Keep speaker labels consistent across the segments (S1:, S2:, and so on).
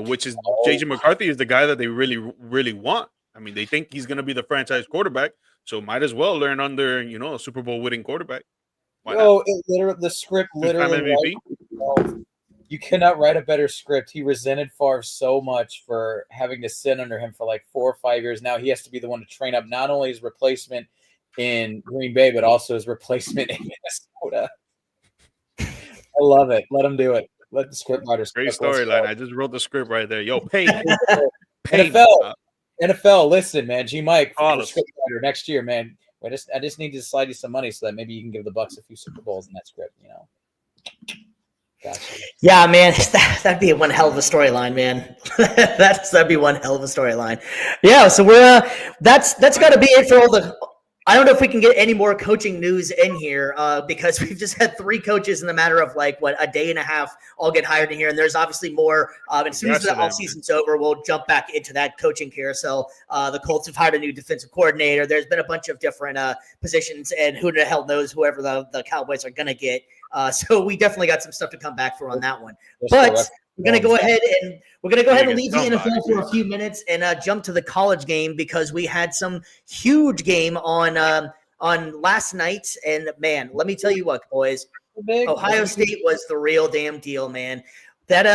S1: which is JJ McCarthy is the guy that they really, really want. I mean, they think he's going to be the franchise quarterback, so might as well learn under a Super Bowl winning quarterback. Why not?
S2: The script
S1: Two-time
S2: literally.
S1: MVP.
S2: You cannot write a better script. He resented Favre so much for having to sit under him for like 4 or 5 years. Now he has to be the one to train up not only his replacement in Green Bay, but also his replacement in Minnesota. I love it. Let him do it. Let the script writers.
S1: Great storyline. I just wrote the script right there. Yo, pay.
S2: NFL, listen, man. G Mike, script writer next year, man. I just need to slide you some money so that maybe you can give the Bucs a few Super Bowls in that script, Gotcha.
S3: Yeah, man, that'd be one hell of a storyline, man. That'd be one hell of a storyline. Yeah, so we're that's got to be it for all the. I don't know if we can get any more coaching news in here because we've just had 3 coaches in the matter of a day and a half all get hired in here, and there's obviously more. And as soon as the offseason's over, we'll jump back into that coaching carousel. The Colts have hired a new defensive coordinator. There's been a bunch of different positions, and who the hell knows whoever the Cowboys are going to get. So we definitely got some stuff to come back for on that one. But we're going to go ahead and leave the NFL for a few minutes and jump to the college game because we had some huge game on last night. And man, let me tell you what, boys, Ohio State was the real damn deal, man. That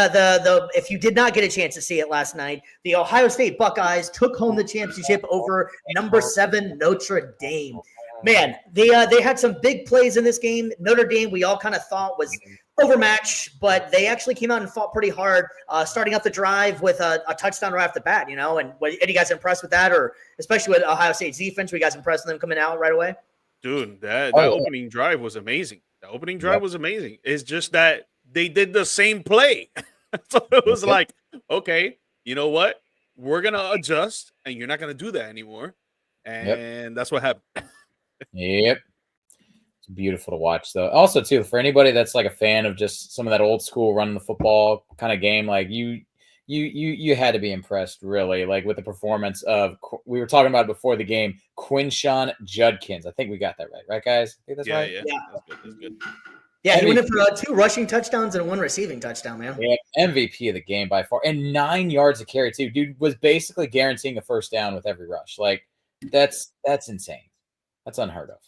S3: if you did not get a chance to see it last night, the Ohio State Buckeyes took home the championship over number 7 Notre Dame. Man, they had some big plays in this game. Notre Dame, we all kind of thought was overmatched, but they actually came out and fought pretty hard, starting up the drive with a touchdown right off the bat, And any guys impressed with that, or especially with Ohio State's defense? Were you guys impressed with them coming out right away?
S1: Dude, that opening drive was amazing. The opening drive was amazing. It's just that they did the same play. So it was like, okay, you know what? We're going to adjust, and you're not going to do that anymore. And that's what happened.
S2: Yep. It's beautiful to watch, though. Also, too, for anybody that's like a fan of just some of that old school running the football kind of game, like you had to be impressed, really, like with the performance of. We were talking about it before the game, Quinshon Judkins. I think we got that right, guys? I think that's right.
S1: Yeah, that's good.
S3: Yeah, he went in for 2 rushing touchdowns and 1 receiving touchdown, man.
S2: Yeah, MVP of the game by far, and 9 yards of carry too. Dude was basically guaranteeing a first down with every rush. Like that's insane. That's unheard of.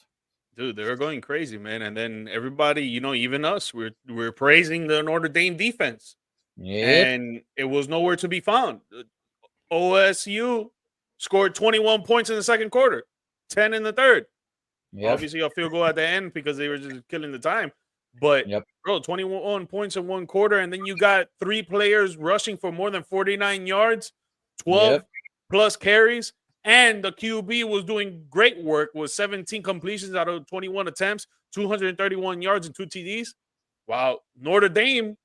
S1: Dude, they were going crazy, man. And then everybody, even us, we're praising the Notre Dame defense.
S2: Yep.
S1: And it was nowhere to be found. OSU scored 21 points in the second quarter, 10 in the third. Yep. Obviously, a field goal at the end because they were just killing the time. But, bro, 21 points in one quarter, and then you got 3 players rushing for more than 49 yards, 12 plus carries. And the QB was doing great work with 17 completions out of 21 attempts, 231 yards and 2 TDs. Wow. Notre Dame,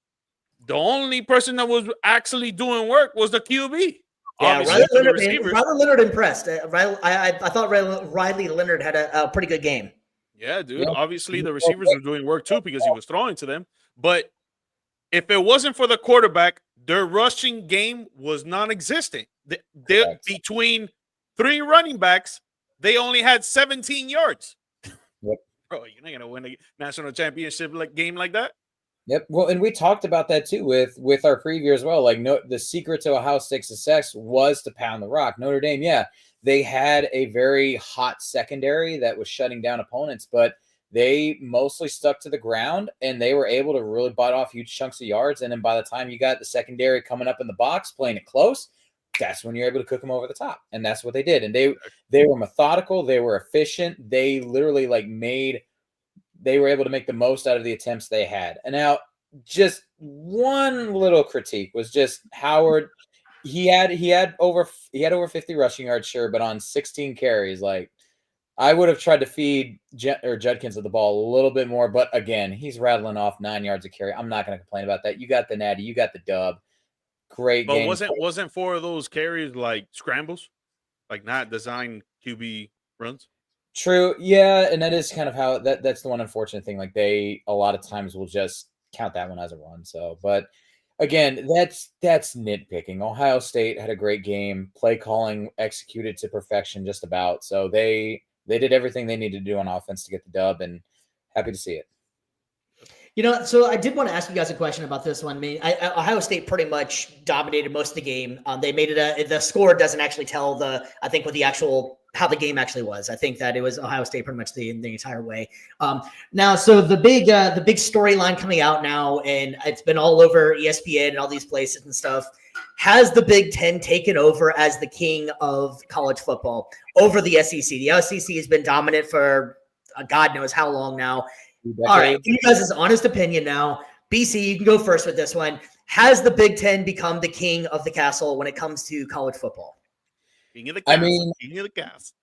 S1: the only person that was actually doing work was the QB.
S3: Yeah, Riley Leonard impressed. I thought Riley Leonard had a pretty good game.
S1: Yeah, dude. Obviously, the receivers were doing work too because he was throwing to them. But if it wasn't for the quarterback, their rushing game was non-existent. Between 3 running backs, they only had 17 yards.
S2: Yep.
S1: Bro, you're not going to win a national championship game like that.
S2: Yep. Well, and we talked about that too with our preview as well. Like, the secret to Ohio State's success was to pound the rock. Notre Dame, they had a very hot secondary that was shutting down opponents, but they mostly stuck to the ground, and they were able to really bite off huge chunks of yards. And then by the time you got the secondary coming up in the box, playing it close, that's when you're able to cook them over the top. And that's what they did. And they were methodical. They were efficient. They literally they were able to make the most out of the attempts they had. And now just one little critique was just Howard. He had over 50 rushing yards, sure, but on 16 carries, I would have tried to feed Judkins of the ball a little bit more. But again, he's rattling off 9 yards of carry. I'm not going to complain about that. You got the natty. You got the dub. Great game.
S1: But wasn't 4 of those carries like scrambles, like not designed QB runs?
S2: True. Yeah, and that is kind of how that's the one unfortunate thing. Like, they a lot of times will just count that one as a run. So, but again, that's nitpicking. Ohio State had a great game. Play calling executed to perfection just about. So they did everything they needed to do on offense to get the dub, and happy to see it.
S3: So I did want to ask you guys a question about this one. I mean, Ohio State pretty much dominated most of the game. They made it the score doesn't actually tell how the game actually was. I think that it was Ohio State pretty much the entire way. Now, so the big storyline coming out now, and it's been all over ESPN and all these places and stuff. Has the Big Ten taken over as the king of college football over the SEC? The SEC has been dominant for God knows how long now. All right, you guys' honest opinion now. BC, you can go first with this one. Has the Big Ten become the king of the castle when it comes to college football?
S1: King of the castle. King of the castle.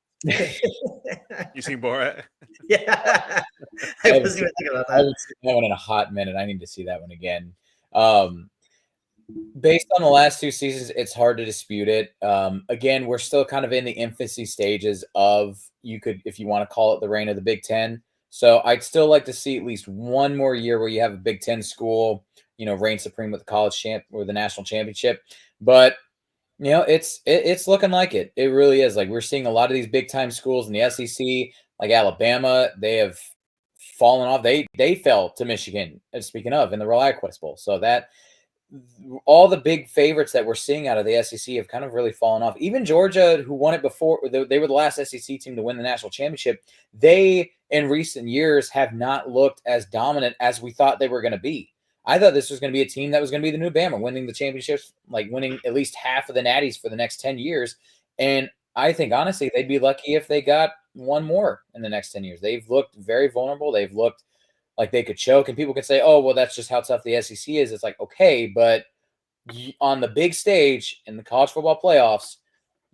S1: You seen Borat?
S3: Yeah. I was even thinking about that.
S2: I haven't seen that one in a hot minute. I need to see that one again. Based on the last 2 seasons, it's hard to dispute it. Again, we're still kind of in the infancy stages of, if you want to call it, the reign of the Big Ten. So I'd still like to see at least one more year where you have a Big Ten school, reign supreme with the college champ or the national championship. But it's looking like it. It really is. Like, we're seeing a lot of these big time schools in the SEC, like Alabama. They have fallen off. They fell to Michigan. Speaking of, in the ReliaQuest Bowl. So that all the big favorites that we're seeing out of the SEC have kind of really fallen off. Even Georgia, who won it before, they were the last SEC team to win the national championship. They, in recent years, have not looked as dominant as we thought they were going to be. I thought this was going to be a team that was going to be the new Bama, winning the championships, like winning at least half of the natties for the next 10 years. And I think, honestly, they'd be lucky if they got one more in the next 10 years. They've looked very vulnerable. They've looked like they could choke, and people could say, oh, well, that's just how tough the SEC is. It's like, okay, but on the big stage in the college football playoffs,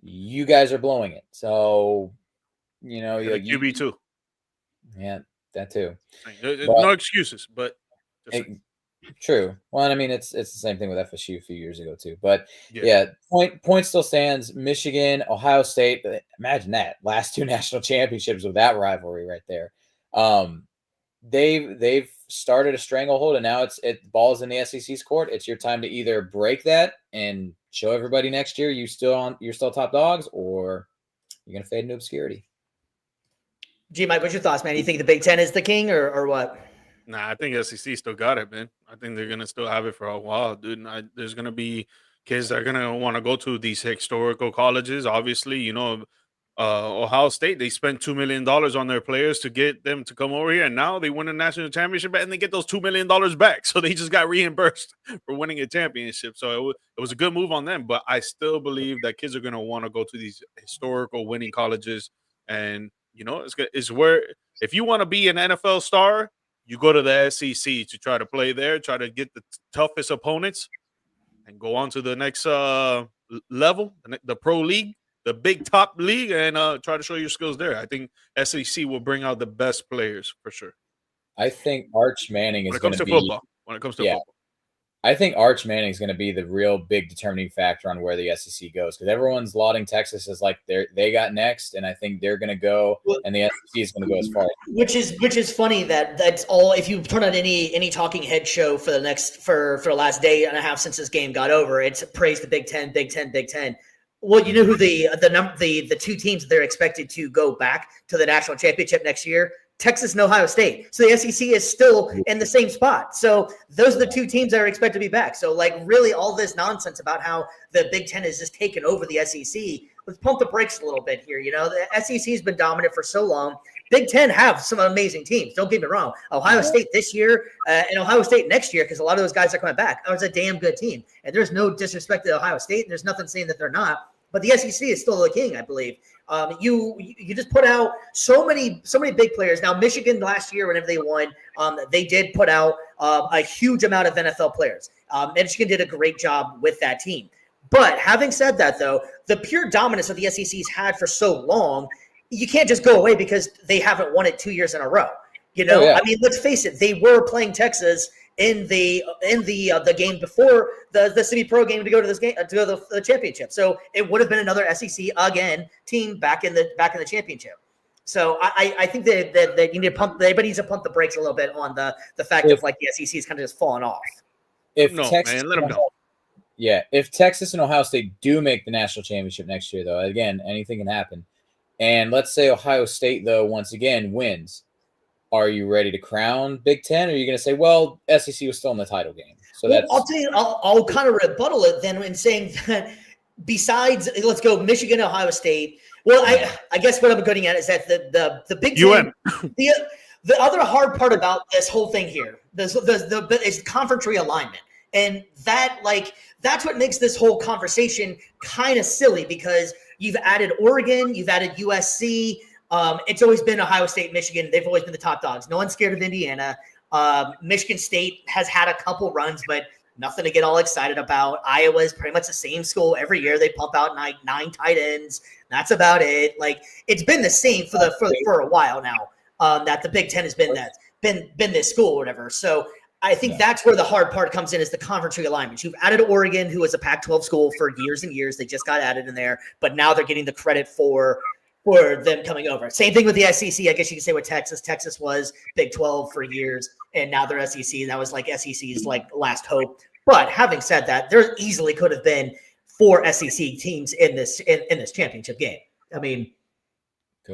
S2: you guys are blowing it. So,
S1: QB too.
S2: Yeah, that too.
S1: No excuses, but
S2: true. Well, I mean, it's the same thing with FSU a few years ago too. But yeah, point still stands. Michigan, Ohio State. Imagine that last 2 national championships with that rivalry right there. They've started a stranglehold, and now ball's in the SEC's court. It's your time to either break that and show everybody next year you're still top dogs, or you're gonna fade into obscurity.
S3: Mike, what's your thoughts, man? You think the Big Ten is the king, or what?
S1: Nah, I think SEC still got it, man. I think they're gonna still have it for a while, dude. There's gonna be kids that are gonna want to go to these historical colleges. Obviously, Ohio State, they spent $2 million on their players to get them to come over here, and now they win a national championship and they get those $2 million back. So they just got reimbursed for winning a championship. So it was a good move on them. But I still believe that kids are gonna want to go to these historical winning colleges, and it's where, if you want to be an NFL star, you go to the SEC to try to play there, try to get the toughest opponents, and go on to the next level, the pro league, the big top league, and try to show your skills there. I think SEC will bring out the best players for sure.
S2: I think Arch Manning is going to be
S1: football. When it comes to football,
S2: I think Arch Manning is going to be the real big determining factor on where the SEC goes, because everyone's lauding Texas as like they got next, and I think they're going to go, and the SEC is going to go as far.
S3: Which is funny that's all. If you turn on any talking head show for the last day and a half since this game got over, it's praise the Big Ten, Big Ten, Big Ten. Well, you know who the 2 teams they're expected to go back to the national championship next year? Texas and Ohio State. So the SEC is still in the same spot. So those are the 2 teams that are expected to be back. So like really all this nonsense about how the Big Ten has just taken over the SEC, let's pump the brakes a little bit here. The SEC has been dominant for so long. Big Ten have some amazing teams. Don't get me wrong. Ohio State this year and Ohio State next year, because a lot of those guys are coming back, are a damn good team. And there's no disrespect to Ohio State. And there's nothing saying that they're not. But the SEC is still the king, I believe. You just put out so many big players. Now, Michigan last year, whenever they won, they did put out a huge amount of NFL players. Michigan did a great job with that team. But having said that, though, the pure dominance that the SEC's had for so long, you can't just go away because they haven't won it 2 years in a row. I mean, let's face it, they were playing Texas in the game before the City Pro game to go to this game to go to the championship. So it would have been another SEC team back in the championship. So I think that you need to pump. Everybody needs to pump the brakes a little bit on the fact of like the SEC is kind of just falling off.
S1: Let them know.
S2: Yeah, if Texas and Ohio State do make the national championship next year, though, again, anything can happen. And let's say Ohio State, though, once again wins. are you ready to crown Big Ten? Or are you going to say, well, SEC was still in the title game? So
S3: well,
S2: that's.
S3: I'll tell you, I'll kind of rebuttal it then in saying that besides, let's go Michigan, Ohio State. Well, I guess what I'm getting at is that the Big Ten, the other hard part about this whole thing here, is conference realignment. And that's what makes this whole conversation kind of silly because you've added Oregon, you've added USC. It's always been Ohio State, Michigan. They've always been the top dogs. No one's scared of Indiana. Michigan State has had a couple runs, but nothing to get all excited about. Iowa is pretty much the same school every year. They pump out nine tight ends. That's about it. Like it's been the same for a while now. That the Big Ten has been this school or whatever. So I think that's where the hard part comes in is the conference realignment. You've added Oregon, who was a Pac-12 school for years and years. They just got added in there, but now they're getting the credit for them coming over. Same thing with the SEC. I guess you could say with Texas. Texas was Big 12 for years, and now they're SEC. That was like SEC's like last hope. But having said that, there easily could have been 4 SEC teams in this championship game. I mean,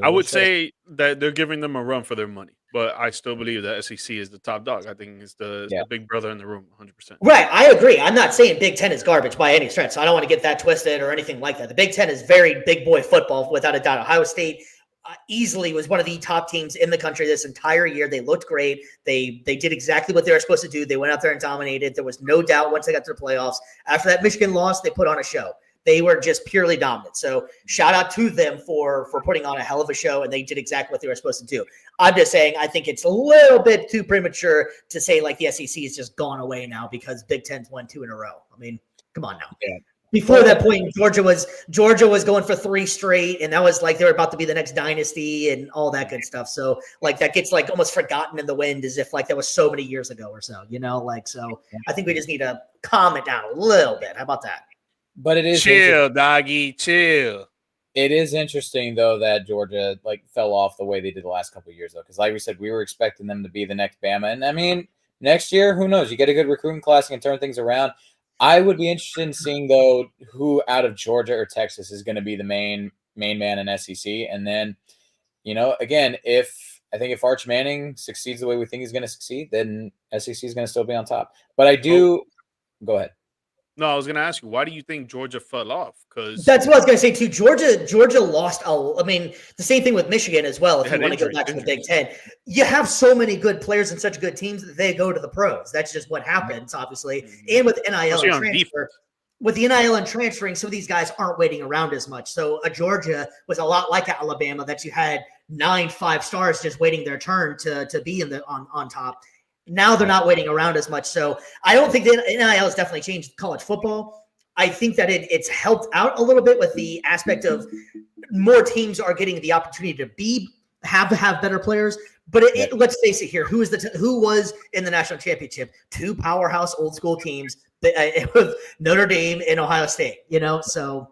S1: I would say that they're giving them a run for their money, but I still believe that SEC is the top dog. I think it's the big brother in the room, 100%.
S3: Right, I agree. I'm not saying Big Ten is garbage by any stretch, so I don't want to get that twisted or anything like that. The Big Ten is very big boy football, without a doubt. Ohio State easily was one of the top teams in the country this entire year. They looked great. They did exactly what they were supposed to do. They went out there and dominated. There was no doubt once they got to the playoffs. After that Michigan loss, they put on a show. They were just purely dominant. So shout out to them for putting on a hell of a show, and they did exactly what they were supposed to do. I'm just saying I think it's a little bit too premature to say like the SEC is just gone away now because Big Ten's won 2 in a row. I mean, come on now. Yeah. Before that point, Georgia was going for 3 straight, and that was like they were about to be the next dynasty and all that good stuff. So like that gets like almost forgotten in the wind as if like that was so many years ago or so, like so. I think we just need to calm it down a little bit. How about that?
S2: But it is
S1: chill, doggy, chill.
S2: It is interesting though that Georgia like fell off the way they did the last couple of years though, because like we said, we were expecting them to be the next Bama, and I mean next year, who knows? You get a good recruiting class, you can turn things around. I would be interested in seeing though who out of Georgia or Texas is going to be the main man in SEC, and then again, if Arch Manning succeeds the way we think he's going to succeed, then SEC is going to still be on top. But I do go ahead.
S1: No, I was going to ask you, why do you think Georgia fell off? Because
S3: that's what I was going to say too. Georgia lost. I mean, the same thing with Michigan as well. If you want to go back to the Big Ten, you have so many good players and such good teams that they go to the pros. That's just what happens, obviously. And with NIL and transfer, with the NIL and transferring, some of these guys aren't waiting around as much. So Georgia was a lot like Alabama, that you had 9 5-stars just waiting their turn to be on top. Now they're not waiting around as much. So I don't think the NIL has definitely changed college football. I think that it's helped out a little bit with the aspect of more teams are getting the opportunity to have better players. But let's face it here, who was in the national championship? 2 powerhouse old school teams, with Notre Dame and Ohio State, so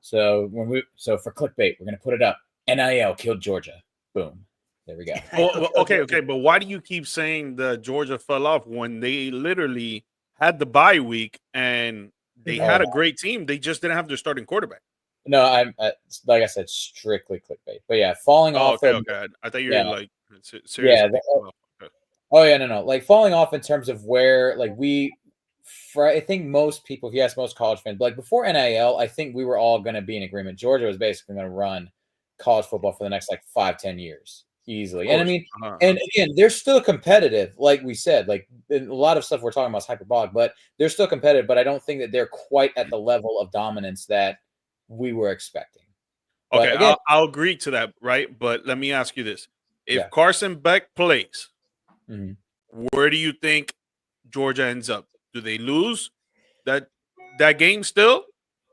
S3: for clickbait, we're going to put it up. NIL killed Georgia. Boom. There we go.
S1: Well, okay. But why do you keep saying that Georgia fell off when they literally had the bye week and they had a great team? They just didn't have their starting quarterback.
S2: No, I'm like I said, strictly clickbait. But yeah, falling off.
S1: Okay. I thought you were like serious.
S2: Yeah. No. Like falling off in terms of where I think most people, if you ask most college fans, like before NIL, I think we were all going to be in agreement. Georgia was basically going to run college football for the next 5-10 years. Easily. And I mean, and again, they're still competitive. Like we said, like a lot of stuff we're talking about is hyperbolic, but they're still competitive. But I don't think that they're quite at the level of dominance that we were expecting.
S1: Okay, again, I'll agree to that, right? But let me ask you this. If Carson Beck plays, where do you think Georgia ends up? Do they lose that game still?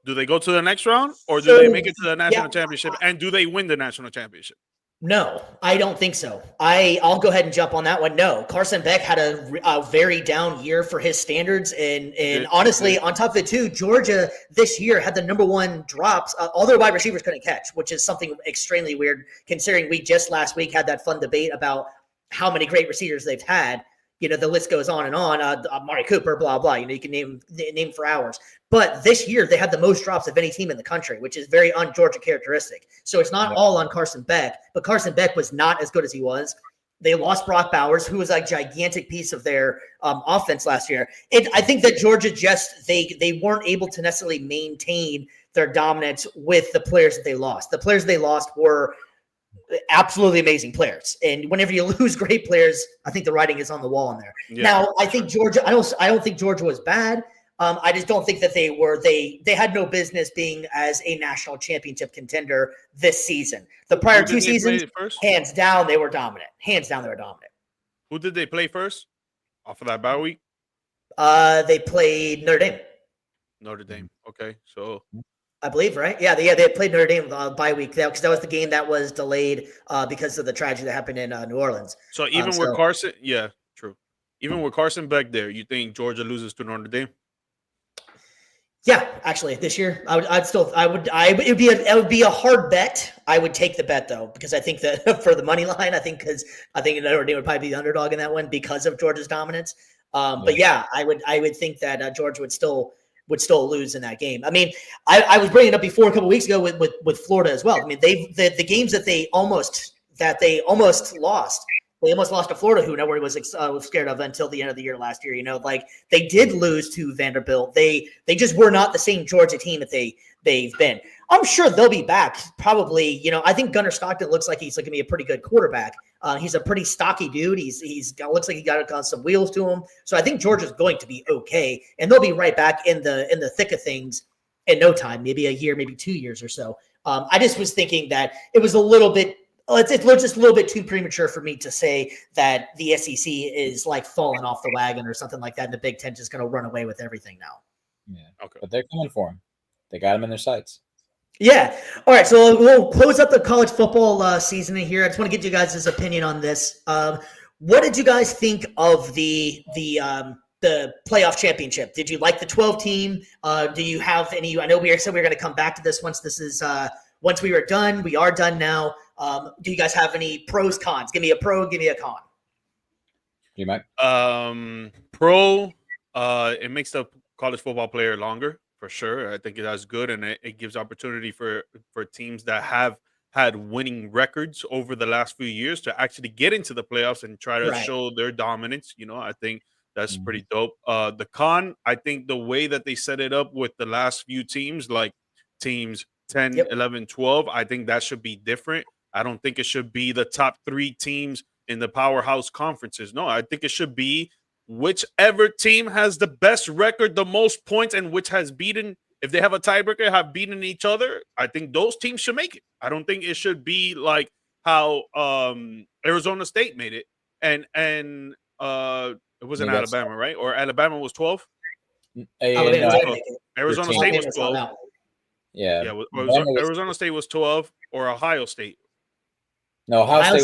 S1: Do they go to the next round? Or do they make it to the national championship? And do they win the national championship?
S3: No, I don't think so. I'll go ahead and jump on that one. No, Carson Beck had a very down year for his standards, and honestly, on top of it too, Georgia this year had the number 1 drops. All their wide receivers couldn't catch, which is something extremely weird considering we just last week had that fun debate about how many great receivers they've had. The list goes on and on. Amari Cooper, blah, blah. You can name for hours. But this year, they had the most drops of any team in the country, which is very un-Georgia characteristic. So it's not all on Carson Beck, but Carson Beck was not as good as he was. They lost Brock Bowers, who was a gigantic piece of their offense last year. I think that Georgia they weren't able to necessarily maintain their dominance with the players that they lost. The players they lost were absolutely amazing players. And whenever you lose great players, I think the writing is on the wall in there. Yeah. Now, I think Georgia, I don't think Georgia was bad. I just don't think that they had no business being as a national championship contender this season. The prior two seasons, hands down, they were dominant. Hands down, they were dominant.
S1: Who did they play first off of that bye week?
S3: They played Notre Dame.
S1: Notre Dame. Okay, so
S3: I believe, right? Yeah, they played Notre Dame bye week because that was the game that was delayed because of the tragedy that happened in New Orleans.
S1: So even with Carson, yeah, true. Even with Carson back there, you think Georgia loses to Notre Dame?
S3: Yeah, actually, this year it would be a hard bet. I would take the bet though because I think that for the money line, I think Notre Dame would probably be the underdog in that one because of Georgia's dominance. But yeah, I would think that Georgia would still lose in that game. I mean, I was bringing it up before a couple of weeks ago with Florida as well. I mean, the games that they almost lost. They almost lost to Florida, who nobody was scared of until the end of the year last year. Like they did lose to Vanderbilt. They just were not the same Georgia team that they've been. I'm sure they'll be back. Probably, I think Gunnar Stockton looks like he's going to be a pretty good quarterback. He's a pretty stocky dude. Looks like he got some wheels to him. So I think Georgia's going to be okay, and they'll be right back in the thick of things in no time. Maybe a year, maybe 2 years or so. I just was thinking that it was a little bit. It's just a little bit too premature for me to say that the SEC is like falling off the wagon or something like that, and the Big Ten is going to run away with everything now.
S2: Yeah, okay. But they're coming for him. They got him in their sights.
S3: Yeah. All right. So we'll close up the college football season in here. I just want to get you guys' opinion on this. What did you guys think of the playoff championship? Did you like the 12 team? Do you have any? I know we said we were going to come back to this once we were done. We are done now. Do you guys have any pros, cons? Give me a pro, give me a con.
S2: You might.
S1: Pro, it makes the college football player longer for sure. I think that's good, and it gives opportunity for teams that have had winning records over the last few years to actually get into the playoffs and try to show their dominance. I think that's pretty dope. The con, I think the way that they set it up with the last few teams, like teams 10, 11, 12, I think that should be different. I don't think it should be the top 3 teams in the powerhouse conferences. No, I think it should be whichever team has the best record, the most points, and which has beaten, if they have a tiebreaker, have beaten each other. I think those teams should make it. I don't think it should be like how Arizona State made it. And it wasn't Alabama, right? Or Alabama was 12? Arizona State was 12.
S2: Yeah.
S1: Arizona State was 12 or Ohio State?
S2: No,
S3: Ohio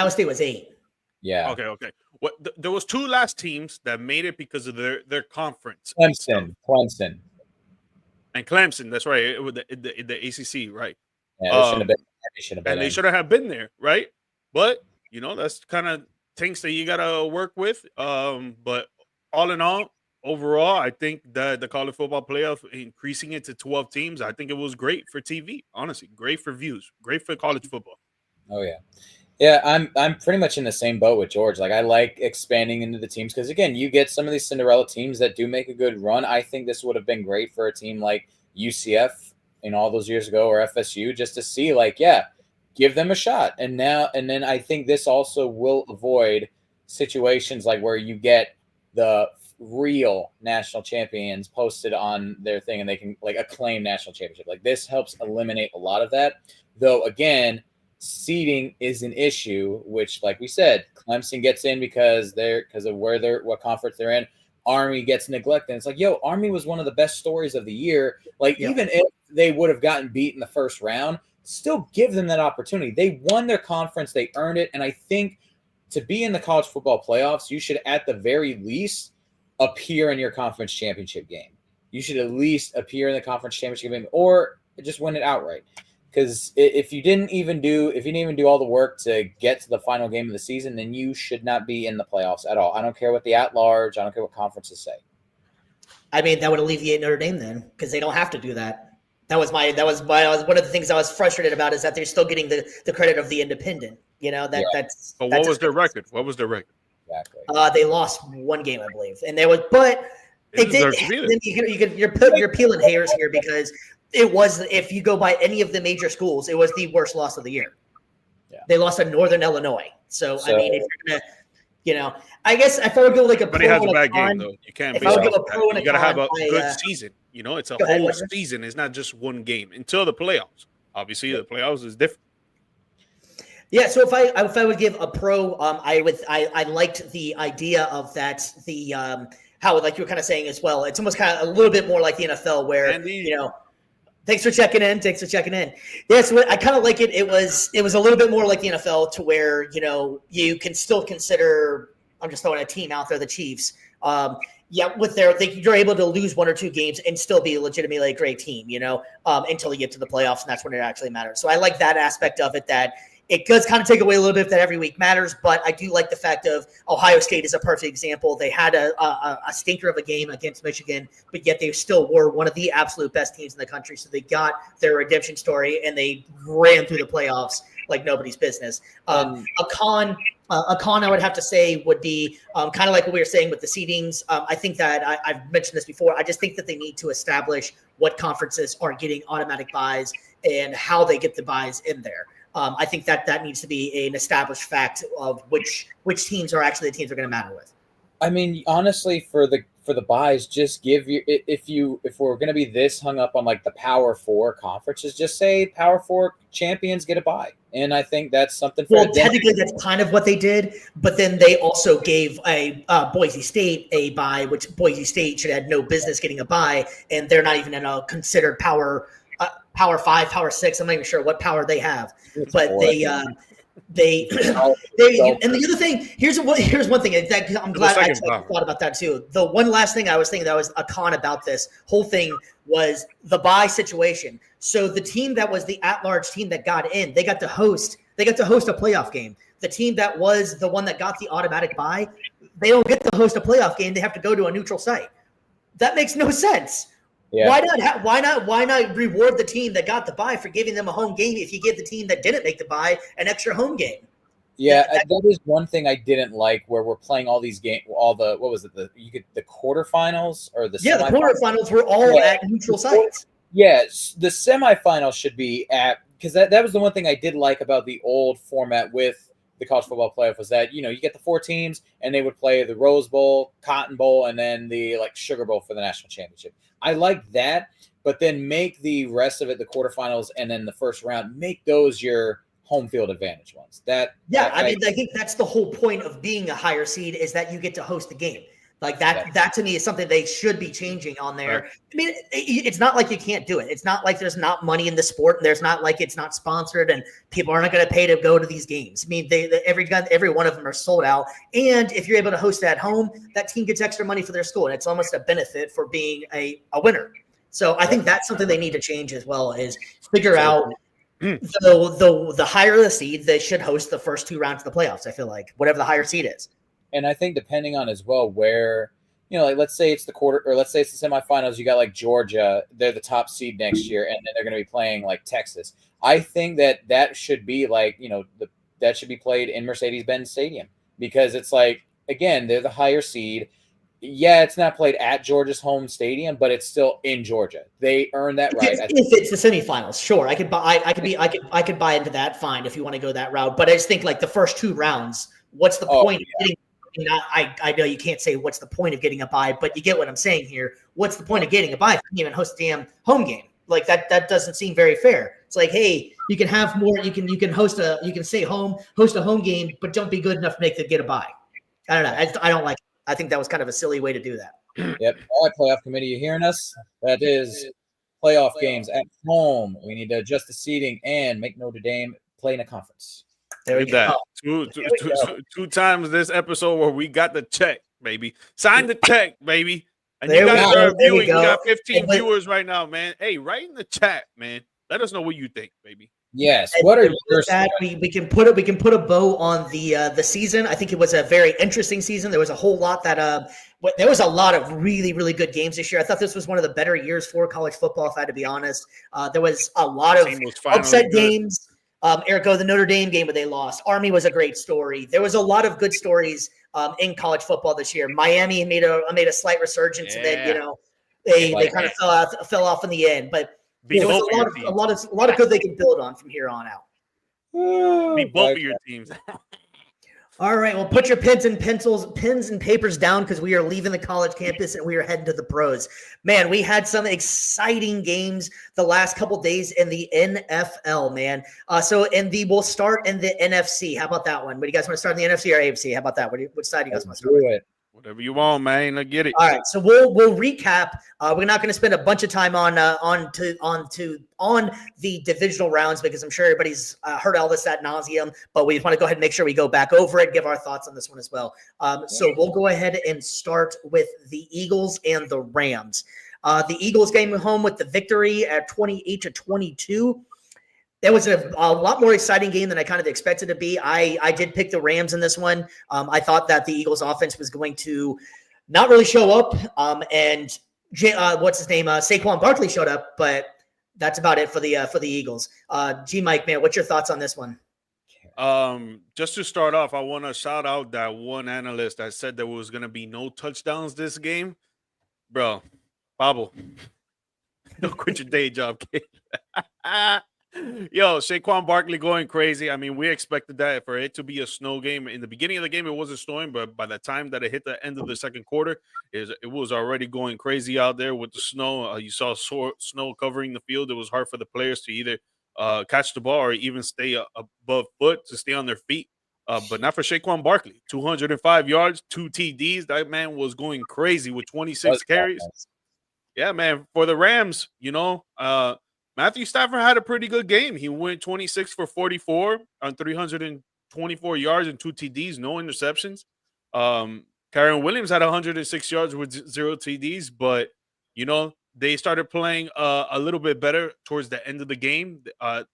S3: State was 8.
S2: Yeah.
S1: Okay. There was 2 last teams that made it because of their conference.
S2: Clemson.
S1: And Clemson, that's right. It was the ACC, right?
S2: Yeah, they
S1: should have been there, right? But that's kind of things that you gotta work with. But all in all, overall, I think that the college football playoff, increasing it to 12 teams, I think it was great for TV. Honestly, great for views, great for college football.
S2: Oh yeah. I'm pretty much in the same boat with George. Like I like expanding into the teams because again, you get some of these Cinderella teams that do make a good run. I think this would have been great for a team like UCF all those years ago or FSU just to see give them a shot. And then I think this also will avoid situations like where you get the real national champions posted on their thing and they can acclaim national championship. Like this helps eliminate a lot of that. Though again, seeding is an issue, which like we said, Clemson gets in because of what conference they're in. Army gets neglected. It's like, Army was one of the best stories of the year. Even if they would have gotten beat in the first round, still give them that opportunity. They won their conference, they earned it. And I think to be in the college football playoffs, you should at the very least appear in your conference championship game. You should at least appear in the conference championship game or just win it outright. Because if you didn't even do all the work to get to the final game of the season, then you should not be in the playoffs at all. I don't care what the at-large, I don't care what conferences say.
S3: I mean, that would alleviate Notre Dame then, because they don't have to do that. That was one of the things I was frustrated about is that they're still getting the credit of the independent. You know, that's.
S1: But
S3: that's
S1: what was their record? What was their record?
S2: Exactly.
S3: They lost one game, I believe, and there was, but
S1: They
S3: it did.
S1: deserve to be there.
S3: You're peeling hairs here because it was. If you go by any of the major schools, it was the worst loss of the year.
S2: Yeah.
S3: They lost to Northern Illinois. So I mean, if you're gonna, you know, I guess if I would go like a
S1: Everybody
S3: pro
S1: has a
S3: and
S1: bad
S3: con,
S1: game though. You can't.
S3: if
S1: Base
S3: I would
S1: it
S3: give a
S1: off
S3: pro
S1: that.
S3: and a
S1: You gotta have a
S3: con,
S1: good season. You know, it's a
S3: Go ahead,
S1: whole
S3: Wesley.
S1: season. It's not just one game until the playoffs. Obviously, the playoffs is different.
S3: Yeah, so if I would give a pro, I liked the idea of that. The how, like you were kind of saying as well, it's almost kind of a little bit more like the NFL where you know. Thanks for checking in. Yeah, so I kind of like it. It was a little bit more like the NFL to where, you know, you can still consider. I'm just throwing a team out there, the Chiefs. With you're able to lose one or two games and still be legitimately a great team, you know, until you get to the playoffs, and that's when it actually matters. So I like that aspect of it, that it does kind of take away a little bit that every week matters, but I do like the fact of Ohio State is a perfect example. They had a stinker of a game against Michigan, but yet they still were one of the absolute best teams in the country. So they got their redemption story and they ran through the playoffs like nobody's business. A con I would have to say would be kind of like what we were saying with the seedings. I think that I've mentioned this before. I just think that they need to establish what conferences are getting automatic buys and how they get the buys in there. I think that needs to be an established fact of which teams are actually the teams are going to matter with.
S2: I mean, honestly, for the buys, just give you if we're going to be this hung up on like the Power Four conferences, just say Power Four champions get a buy, and I think that's something.
S3: Well, technically, that's kind of what they did, but then they also gave a Boise State a buy, which Boise State should have no business getting a buy, and they're not even in a considered Power 5, Power 6. I'm not even sure what power they have, but they and the other thing, here's one thing that I'm glad I thought about that too. The one last thing I was thinking that was a con about this whole thing was the bye situation. So the team that was the at-large team that got in, they got to host a playoff game. The team that was the one that got the automatic bye, they don't get to host a playoff game. They have to go to a neutral site. That makes no sense. Yeah. Why not reward the team that got the bye for giving them a home game if you give the team that didn't make the bye an extra home game?
S2: Yeah, that is one thing I didn't like, where we're playing all these games, the quarterfinals or the
S3: the quarterfinals were all at neutral sites.
S2: Yes, the semifinals should be at, because that was the one thing I did like about the old format with the college football playoff was that, you know, you get the 4 teams and they would play the Rose Bowl, Cotton Bowl, and then the Sugar Bowl for the national championship. I like that, but then make the rest of it the quarterfinals and then the first round, make those your home field advantage ones. I
S3: think that's the whole point of being a higher seed, is that you get to host the game. Like that, that to me is something they should be changing on there. Right. I mean, it's not like you can't do it. It's not like there's not money in the sport, and there's not like it's not sponsored, and people are not going to pay to go to these games. I mean, every one of them are sold out. And if you're able to host it at home, that team gets extra money for their school, and it's almost a benefit for being a winner. So I think that's something they need to change as well, is figure out the higher the seed, they should host the first 2 rounds of the playoffs. I feel like whatever the higher seed is.
S2: And I think depending on as well where, you know, like let's say it's the quarter, or let's say it's the semifinals, you got like Georgia, they're the top seed next year, and then they're going to be playing like Texas. I think that should be like, you know, that should be played in Mercedes-Benz Stadium, because it's like, again, they're the higher seed. Yeah, it's not played at Georgia's home stadium, but it's still in Georgia. They earn that right.
S3: If it's the semifinals, sure, I could buy into that. Fine, if you want to go that route. But I just think like the first 2 rounds, what's the point of getting? I know you can't say what's the point of getting a bye, but you get what I'm saying here. What's the point of getting a bye if you can't even host a damn home game? Like that doesn't seem very fair. It's like, hey, you can have more. You can stay home, host a home game, but don't be good enough to get a bye. I don't know. I don't like it. I think that was kind of a silly way to do that.
S2: Yep. All right, playoff committee, you hearing us? That is playoff games at home. We need to adjust the seating and make Notre Dame play in a conference.
S3: There we go.
S1: Two times this episode where we got the check, baby. Sign the check, baby. And you guys are viewing. We got 15 viewers right now, man. Hey, write in the chat, man. Let us know what you think, baby.
S2: Yes. What are your
S3: we can put a bow on the season. I think it was a very interesting season. There was a whole lot there was a lot of really, really good games this year. I thought this was one of the better years for college football, if I had to be honest. There was a lot of upset games. Erico, the Notre Dame game where they lost. Army was a great story. There was a lot of good stories in college football this year. Miami made a slight resurgence, and then they kind of fell off in the end. But there was a lot of good they can build on from here on out.
S1: Beat both of your teams.
S3: All right, well, put your pens and papers down because we are leaving the college campus and we are heading to the pros. Man, we had some exciting games the last couple days in the NFL, man. We'll start in the NFC. How about that one? What do you guys want to start in the NFC or AFC? How about that? Which side do you guys want to start with?
S1: Whatever you want, man. I get it.
S3: All right, so we'll recap. We're not going to spend a bunch of time on the divisional rounds because I'm sure everybody's heard all this ad nauseum. But we want to go ahead and make sure we go back over it, give our thoughts on this one as well. So we'll go ahead and start with the Eagles and the Rams. The Eagles came home with the victory at 28-22. That was a lot more exciting game than I kind of expected to be. I did pick the Rams in this one. I thought that the Eagles offense was going to not really show up. Saquon Barkley showed up, but that's about it for the Eagles. Mike, man, what's your thoughts on this one?
S1: Just to start off, I want to shout out that one analyst that said there was going to be no touchdowns this game. Bro, Pablo, don't quit your day job, kid. Yo, Saquon Barkley going crazy. I mean, we expected that for it to be a snow game. In the beginning of the game, it wasn't snowing, but by the time that it hit the end of the second quarter, it was already going crazy out there with the snow. You saw snow covering the field. It was hard for the players to either catch the ball or even stay above foot to stay on their feet. But not for Saquon Barkley. 205 yards, 2 TDs. That man was going crazy with 26 carries. Yeah, man. For the Rams, Matthew Stafford had a pretty good game. He went 26 for 44 on 324 yards and 2 TDs, no interceptions. Kyren Williams had 106 yards with 0 TDs, but, they started playing a little bit better towards the end of the game. At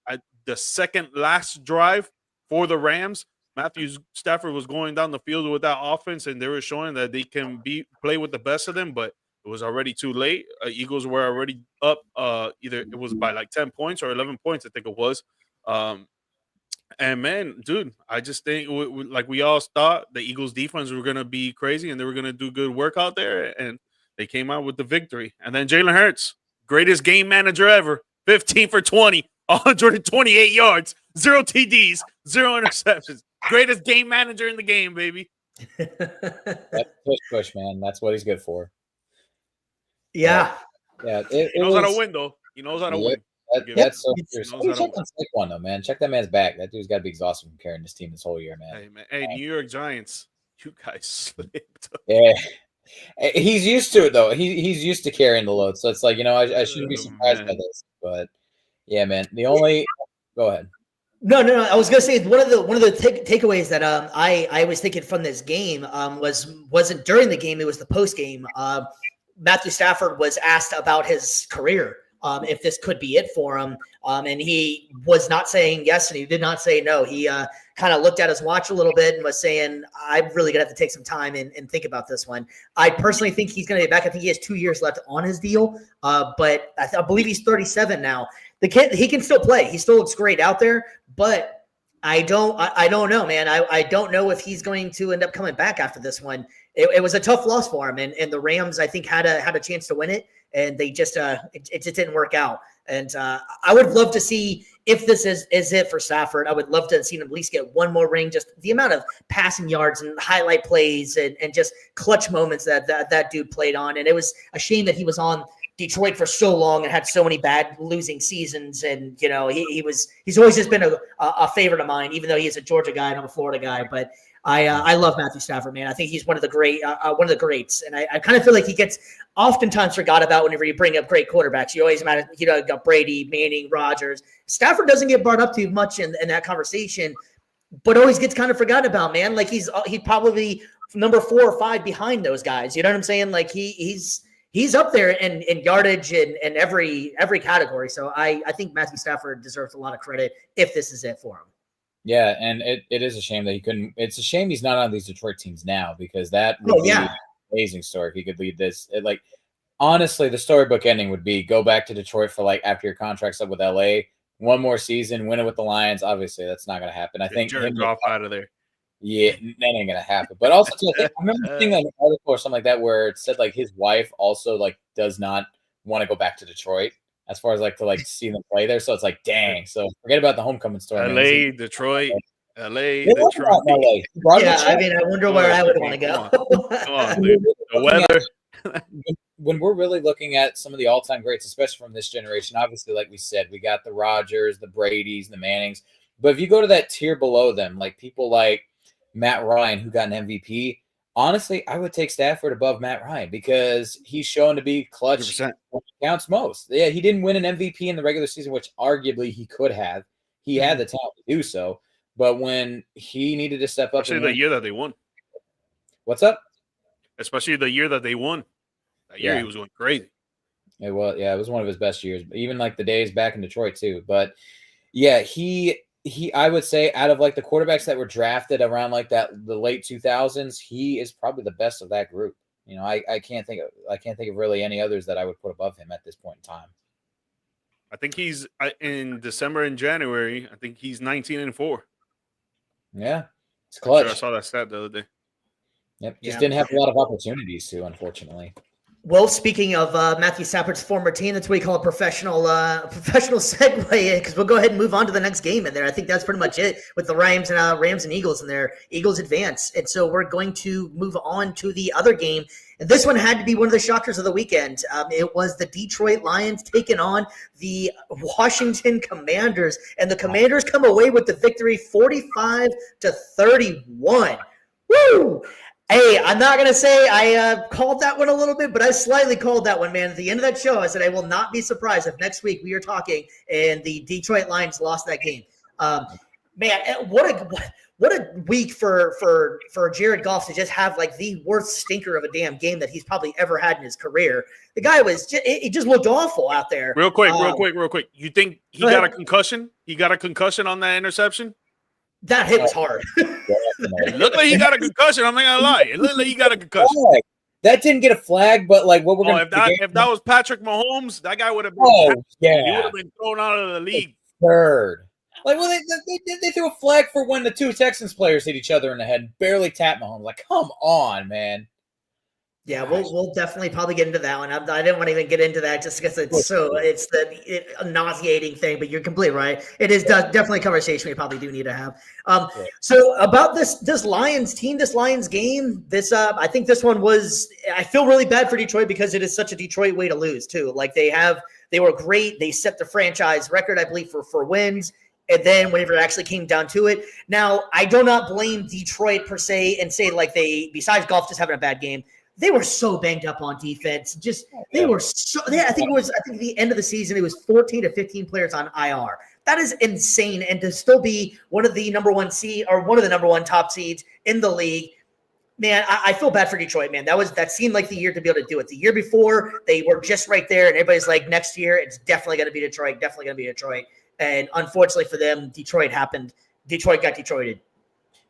S1: the second last drive for the Rams, Matthew Stafford was going down the field with that offense, and they were showing that they can play with the best of them, but it was already too late. Eagles were already up. Either it was by like 10 points or 11 points, I think it was. And man, dude, I just think we all thought the Eagles defense were going to be crazy and they were going to do good work out there. And they came out with the victory. And then Jalen Hurts, greatest game manager ever, 15 for 20, 128 yards, 0 TDs, 0 interceptions. Greatest game manager in the game, baby.
S2: That's push, man. That's what he's good for.
S3: Yeah.
S2: Yeah.
S1: He knows how to win, though. He knows how to win.
S2: That's so true. Check on Saquon, though, man. Check that man's back. That dude's got to be exhausted from carrying this team this whole year, man.
S1: Hey, man. Hey, New York Giants, you guys slipped.
S2: Yeah. He's used to it, though. He's used to carrying the load. So it's like, I shouldn't be surprised by this. But, yeah, man. Go ahead.
S3: No. I was gonna say one of the takeaways that I was thinking from this game wasn't during the game. It was the post game. Matthew Stafford was asked about his career, if this could be it for him, and he was not saying yes, and he did not say no. He kind of looked at his watch a little bit and was saying, "I'm really gonna have to take some time and think about this one." I personally think he's gonna be back. I think he has 2 years left on his deal, but I believe he's 37 now. The kid, he can still play. He still looks great out there, but I don't know, man. I don't know if he's going to end up coming back after this one. It was a tough loss for him, and the Rams, I think, had a chance to win it, and they just it just didn't work out. And I would love to see if this is it for Stafford. I would love to see him at least get one more ring. Just the amount of passing yards and highlight plays and just clutch moments that dude played on. And it was a shame that he was on Detroit for so long and had so many bad losing seasons. And, he's always just been a favorite of mine, even though he is a Georgia guy and I'm a Florida guy. But I love Matthew Stafford, man. I think he's one of the greats. And I kind of feel like he gets oftentimes forgot about whenever you bring up great quarterbacks. You always got Brady, Manning, Rodgers. Stafford doesn't get brought up too much in that conversation, but always gets kind of forgotten about, man. Like he's probably number 4 or 5 behind those guys. You know what I'm saying? Like he's up there in yardage and every category. So I think Matthew Stafford deserves a lot of credit if this is it for him.
S2: Yeah, and it is a shame that he couldn't. It's a shame he's not on these Detroit teams now because that would be an amazing story if he could lead this. Honestly, the storybook ending would be go back to Detroit for after your contract's up with LA, one more season, win it with the Lions. Obviously, that's not going to happen. I think
S1: Jared Goff out of there.
S2: Yeah, that ain't gonna happen. But also, too, I remember seeing like an article or something like that where it said like his wife also like does not want to go back to Detroit as far as like to like see them play there. So it's like, dang. So forget about the homecoming story.
S1: LA, Detroit, LA,
S2: They
S1: Detroit.
S2: love about LA. Brought
S3: Yeah,
S2: it
S3: I
S2: up.
S3: mean, I wonder where I would want to go.
S1: Come on, dude. The weather.
S2: When we're really looking at some of the all-time greats, especially from this generation, obviously, like we said, we got the Rodgers, the Bradys, the Mannings. But if you go to that tier below them, like people like Matt Ryan, who got an MVP, honestly, I would take Stafford above Matt Ryan because he's shown to be clutch.
S1: 100%.
S2: Counts most. Yeah, he didn't win an MVP in the regular season, which arguably he could have. He had the talent to do so. But when he needed to step up,
S1: Especially the year that they won.
S2: What's up?
S1: Especially the year that they won. That year he was going crazy.
S2: It was one of his best years. Even like the days back in Detroit too. But yeah, he I would say out of like the quarterbacks that were drafted around like the late 2000s, he is probably the best of that group. You know, I can't think of really any others that I would put above him at this point in time.
S1: I think he's in December and January. I think he's 19-4.
S2: Yeah, it's clutch.
S1: Sure, I saw that stat the other day.
S2: Yep, just didn't have a lot of opportunities to, unfortunately.
S3: Well, speaking of Matthew Stafford's former team, that's what we call a professional segue because we'll go ahead and move on to the next game in there. I think that's pretty much it with the Rams and Eagles in there. Eagles advance. And so we're going to move on to the other game. And this one had to be one of the shockers of the weekend. It was the Detroit Lions taking on the Washington Commanders. And the Commanders come away with the victory 45-31. Woo! Hey, I'm not going to say I called that one a little bit, but I slightly called that one, man. At the end of that show, I said I will not be surprised if next week we are talking and the Detroit Lions lost that game. Man, what a week for Jared Goff to just have like the worst stinker of a damn game that he's probably ever had in his career. The guy it just looked awful out there.
S1: Real quick. You think he got a concussion? He got a concussion on that interception?
S3: That hit was hard.
S1: It looked like he got a concussion. I'm not gonna lie. It looked like he got a concussion.
S2: That didn't get a flag, but like what we're gonna
S1: if that was Patrick Mahomes, that guy would have been. He would have been thrown out of the league.
S2: Third. Like, well, they threw a flag for when the two Texans players hit each other in the head, barely tapped Mahomes. Like, come on, man.
S3: Yeah, we'll definitely probably get into that one. I didn't want to even get into that just because it's a nauseating thing. But you're completely right. It is definitely a conversation we probably do need to have. So about this Lions team, this Lions game, I think this one was. I feel really bad for Detroit because it is such a Detroit way to lose too. Like they were great. They set the franchise record, I believe, for wins. And then whenever it actually came down to it, now I do not blame Detroit per se and say like besides Goff just having a bad game. They were so banged up on defense. They were so. I think at the end of the season, it was 14 to 15 players on IR. That is insane. And to still be one of the number one seed or one of the number one top seeds in the league, man, I feel bad for Detroit, man. That seemed like the year to be able to do it. The year before, they were just right there, and everybody's like, next year, it's definitely going to be Detroit. Definitely going to be Detroit. And unfortunately for them, Detroit happened. Detroit got Detroited.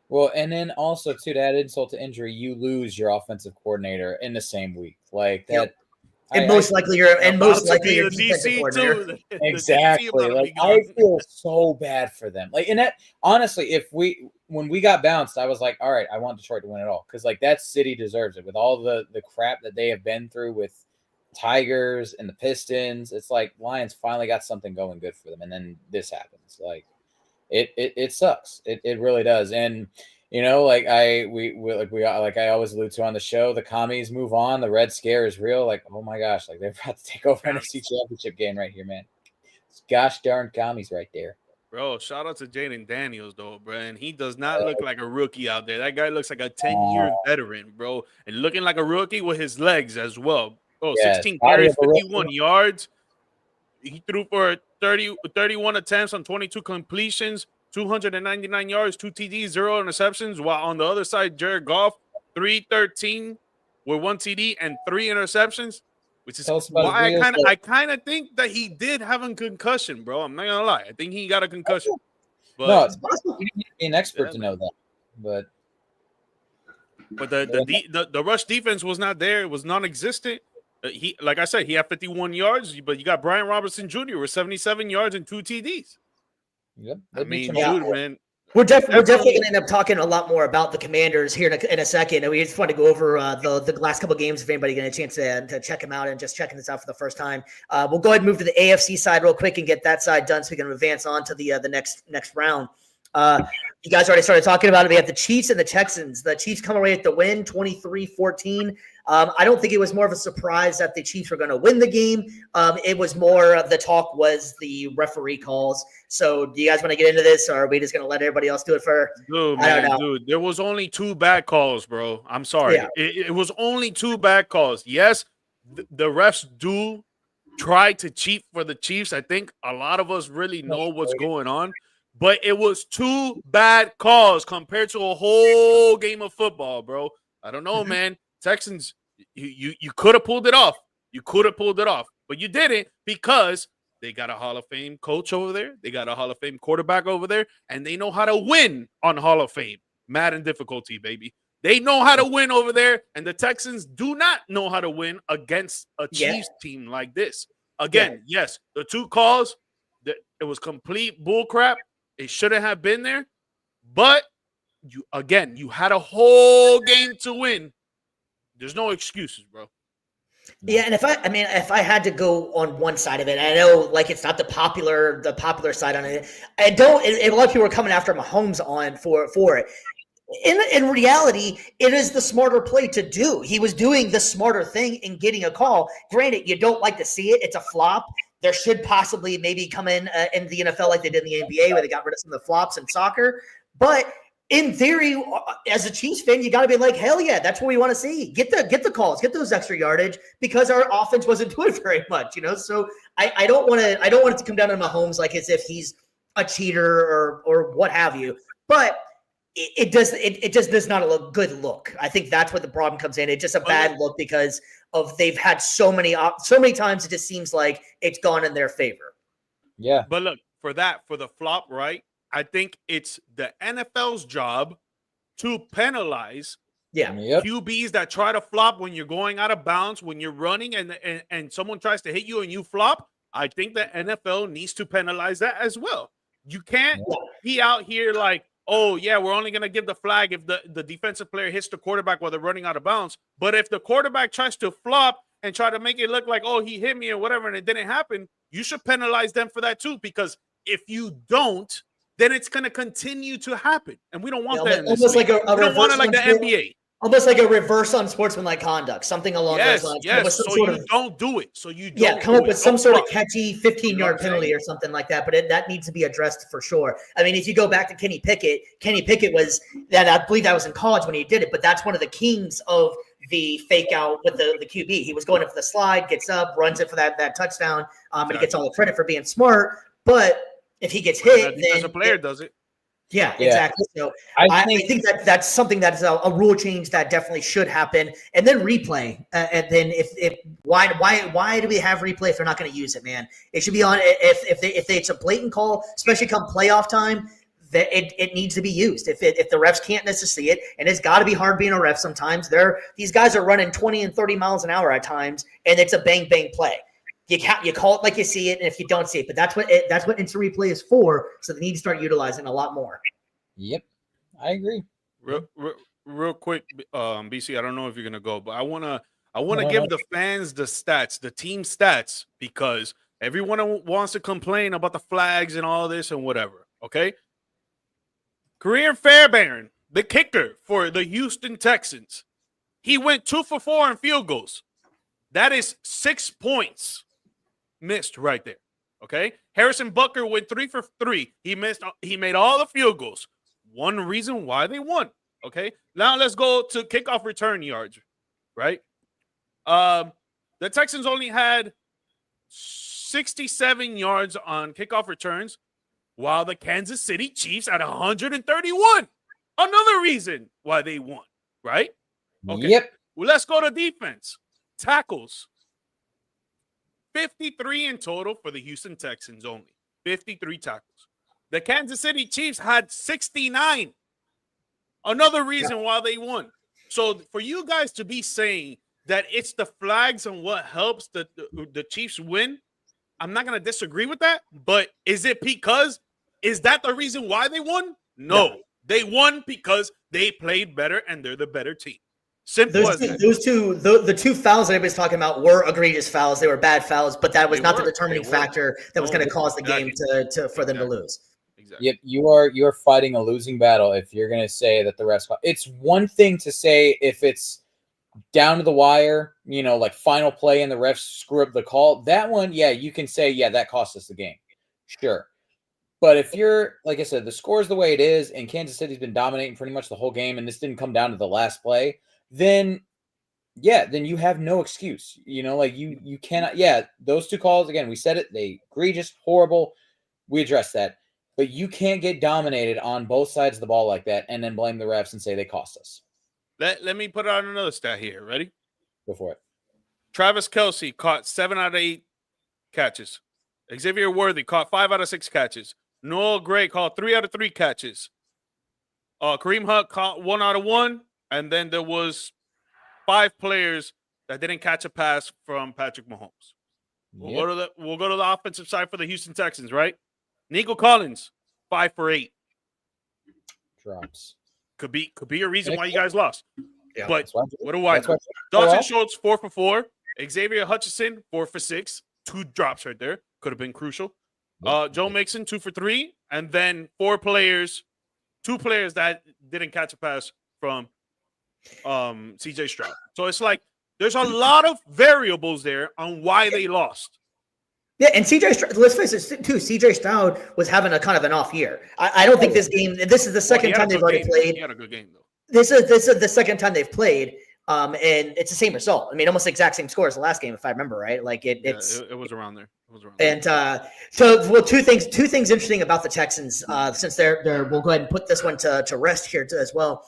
S2: Well, and then also to add insult to injury, you lose your offensive coordinator in the same week, like that.
S3: Yep. And most likely your
S1: DC
S3: coordinator.
S1: too.
S2: Exactly. Like I feel so bad for them. Like, and that honestly, when we got bounced, I was like, all right, I want Detroit to win it all because like that city deserves it with all the crap that they have been through with Tigers and the Pistons. It's like Lions finally got something going good for them, and then this happens. Like. It sucks. It really does. And you know, like I always allude to on the show, the commies move on. The Red Scare is real. Like, oh my gosh, like they're about to take over NFC Championship game right here, man. It's gosh darn commies right there.
S1: Bro, shout out to Jaden Daniels though, bro. And he does not look like a rookie out there. That guy looks like a 10-year veteran, bro, and looking like a rookie with his legs as well. Oh, 16 carries, 51 yards. He threw for 31 attempts on 22 completions, 299 yards, 2 TDs, 0 interceptions. While on the other side, Jared Goff, 313 with 1 TD and 3 interceptions, which is why I kind of think that he did have a concussion, bro. I'm not gonna lie. I think he got a concussion. But,
S2: no, it's possible. You need to be an expert to know that.
S1: But the rush defense was not there. It was non-existent. Like I said, he had 51 yards, but you got Brian Robertson Jr. with 77 yards and 2 TDs.
S2: Yep.
S1: I mean,
S3: Yeah.
S1: dude, man.
S3: We're definitely going to end up talking a lot more about the Commanders here in a second. And we just want to go over the last couple of games. If anybody get a chance to check them out and just checking this out for the first time, we'll go ahead and move to the AFC side real quick and get that side done so we can advance on to the next round. You guys already started talking about it. We have the Chiefs and the Texans. The Chiefs come away with the win, 23-14. I don't think it was more of a surprise that the Chiefs were going to win the game. It was more of the talk was the referee calls. So do you guys want to get into this, or are we just going to let everybody else do it first?
S1: Dude, there was only 2 bad calls, bro. I'm sorry.
S3: Yeah.
S1: It was only 2 bad calls. Yes, the refs do try to cheat for the Chiefs. I think a lot of us really know what's going on. But it was 2 bad calls compared to a whole game of football, bro. I don't know, man. Texans, you could have pulled it off. You could have pulled it off. But you didn't because they got a Hall of Fame coach over there. They got a Hall of Fame quarterback over there. And they know how to win on Hall of Fame. Madden difficulty, baby. They know how to win over there. And the Texans do not know how to win against a Chiefs team like this. Again, yes, the 2 calls, it was complete bullcrap. It shouldn't have been there, but you had a whole game to win. There's no excuses, bro.
S3: Yeah, and if I had to go on one side of it, I know like it's not the popular side on it. A lot of people are coming after Mahomes on for it. In reality, it is the smarter play to do. He was doing the smarter thing in getting a call. Granted, you don't like to see it. It's a flop. There should possibly maybe come in the NFL like they did in the NBA where they got rid of some of the flops in soccer. But in theory, as a Chiefs fan, you got to be like, hell yeah, that's what we want to see. Get the calls, get those extra yardage because our offense wasn't doing very much, you know. So I don't want it to come down to Mahomes like as if he's a cheater or what have you. But it just does not a good look. I think that's what the problem comes in. It's just a bad look because of they've had so many times it just seems like it's gone in their favor.
S2: Yeah.
S1: But look, for the flop, right? I think it's the NFL's job to penalize QBs that try to flop when you're going out of bounds, when you're running and someone tries to hit you and you flop. I think the NFL needs to penalize that as well. You can't be out here like, oh, yeah, we're only going to give the flag if the defensive player hits the quarterback while they're running out of bounds. But if the quarterback tries to flop and try to make it look like, oh, he hit me or whatever, and it didn't happen, you should penalize them for that too. Because if you don't, then it's going to continue to happen. And we don't want that in this
S3: almost
S1: league.
S3: like we
S1: don't want it like the NBA.
S3: Almost like a reverse unsportsmanlike conduct, something along those lines.
S1: Yes, so you don't do it. So you don't
S3: come up with some sort of catchy 15-yard
S1: You know
S3: penalty or something like that. But that needs to be addressed for sure. I mean, if you go back to Kenny Pickett was that I believe that was in college when he did it, but that's one of the kings of the fake out with the QB. He was going up for the slide, gets up, runs it for that touchdown, and he gets all the credit for being smart. But if he gets hit, then
S1: as a player does it.
S3: Yeah, exactly. So I think that's something that's a rule change that definitely should happen. And then replay. And then if why do we have replay if they're not going to use it, man? It should be on if it's a blatant call, especially come playoff time. That it needs to be used. If the refs can't necessarily see it, and it's got to be hard being a ref sometimes. These guys are running 20 and 30 miles an hour at times, and it's a bang bang play. You call it like you see it, and if you don't see it, but that's what instant replay is for. So they need to start utilizing a lot more.
S2: Yep, I agree.
S1: Real quick, BC. I don't know if you're gonna go, but I wanna give the fans the stats, the team stats, because everyone wants to complain about the flags and all this and whatever. Okay, Kareem Fairbairn, the kicker for the Houston Texans, he went 2 for 4 in field goals. That is 6 points missed right there. Okay, Harrison Butker went 3 for 3. He made all the field goals. One reason why they won. Okay, now let's go to kickoff return yards. Right, the Texans only had 67 yards on kickoff returns, while the Kansas City Chiefs had 131. Another reason why they won. Right. Okay.
S2: Yep.
S1: Well, let's go to defense. Tackles. 53 in total for the Houston Texans only. 53 tackles. The Kansas City Chiefs had 69. Another reason why they won. So for you guys to be saying that it's the flags and what helps the Chiefs win, I'm not going to disagree with that. But is it because Is that the reason why they won? No. They won because they played better and they're the better team. Simple as that.
S3: The two fouls that everybody's talking about were egregious fouls. They were bad fouls, but that was not the determining factor that was going to cause the game for them to lose.
S1: Exactly.
S2: Yep, you are fighting a losing battle if you're going to say that the refs. It's one thing to say if it's down to the wire, like final play and the refs screw up the call. That one, yeah, you can say, yeah, that cost us the game. Sure. But if you're, like I said, the score is the way it is, and Kansas City's been dominating pretty much the whole game, and this didn't come down to the last play, then you have no excuse. You cannot. Yeah, those two calls, again, we said it, they egregious, horrible. We addressed that. But you can't get dominated on both sides of the ball like that and then blame the refs and say they cost us.
S1: Let me put out another stat here. Ready?
S2: Go for it.
S1: Travis Kelce caught 7 out of 8 catches. Xavier Worthy caught 5 out of 6 catches. Noel Gray caught 3 out of 3 catches. Kareem Hunt caught 1 out of 1. And then there was 5 players that didn't catch a pass from Patrick Mahomes. We'll go to the offensive side for the Houston Texans, right? Nico Collins, 5 for 8.
S2: Drops.
S1: Could be a reason why you guys lost.
S3: Yeah.
S1: But what do I know? Dalton Schultz, 4 for 4. Xavier Hutchinson, 4 for 6. 2 drops right there. Could have been crucial. Joe Mixon, 2 for 3. And then 2 players that didn't catch a pass from CJ Stroud. So it's like there's a lot of variables there on why they lost.
S3: Yeah, and CJ Stroud, let's face it, too, CJ Stroud was having a kind of an off year. I don't think this is the second time they've already played.
S1: He had a good game, though. This
S3: is the second time they've played, and it's the same result. I mean, almost the exact same score as the last game, if I remember right. Like it
S1: was around there.
S3: And so two things interesting about the Texans, since they're we'll go ahead and put this one to rest here as well.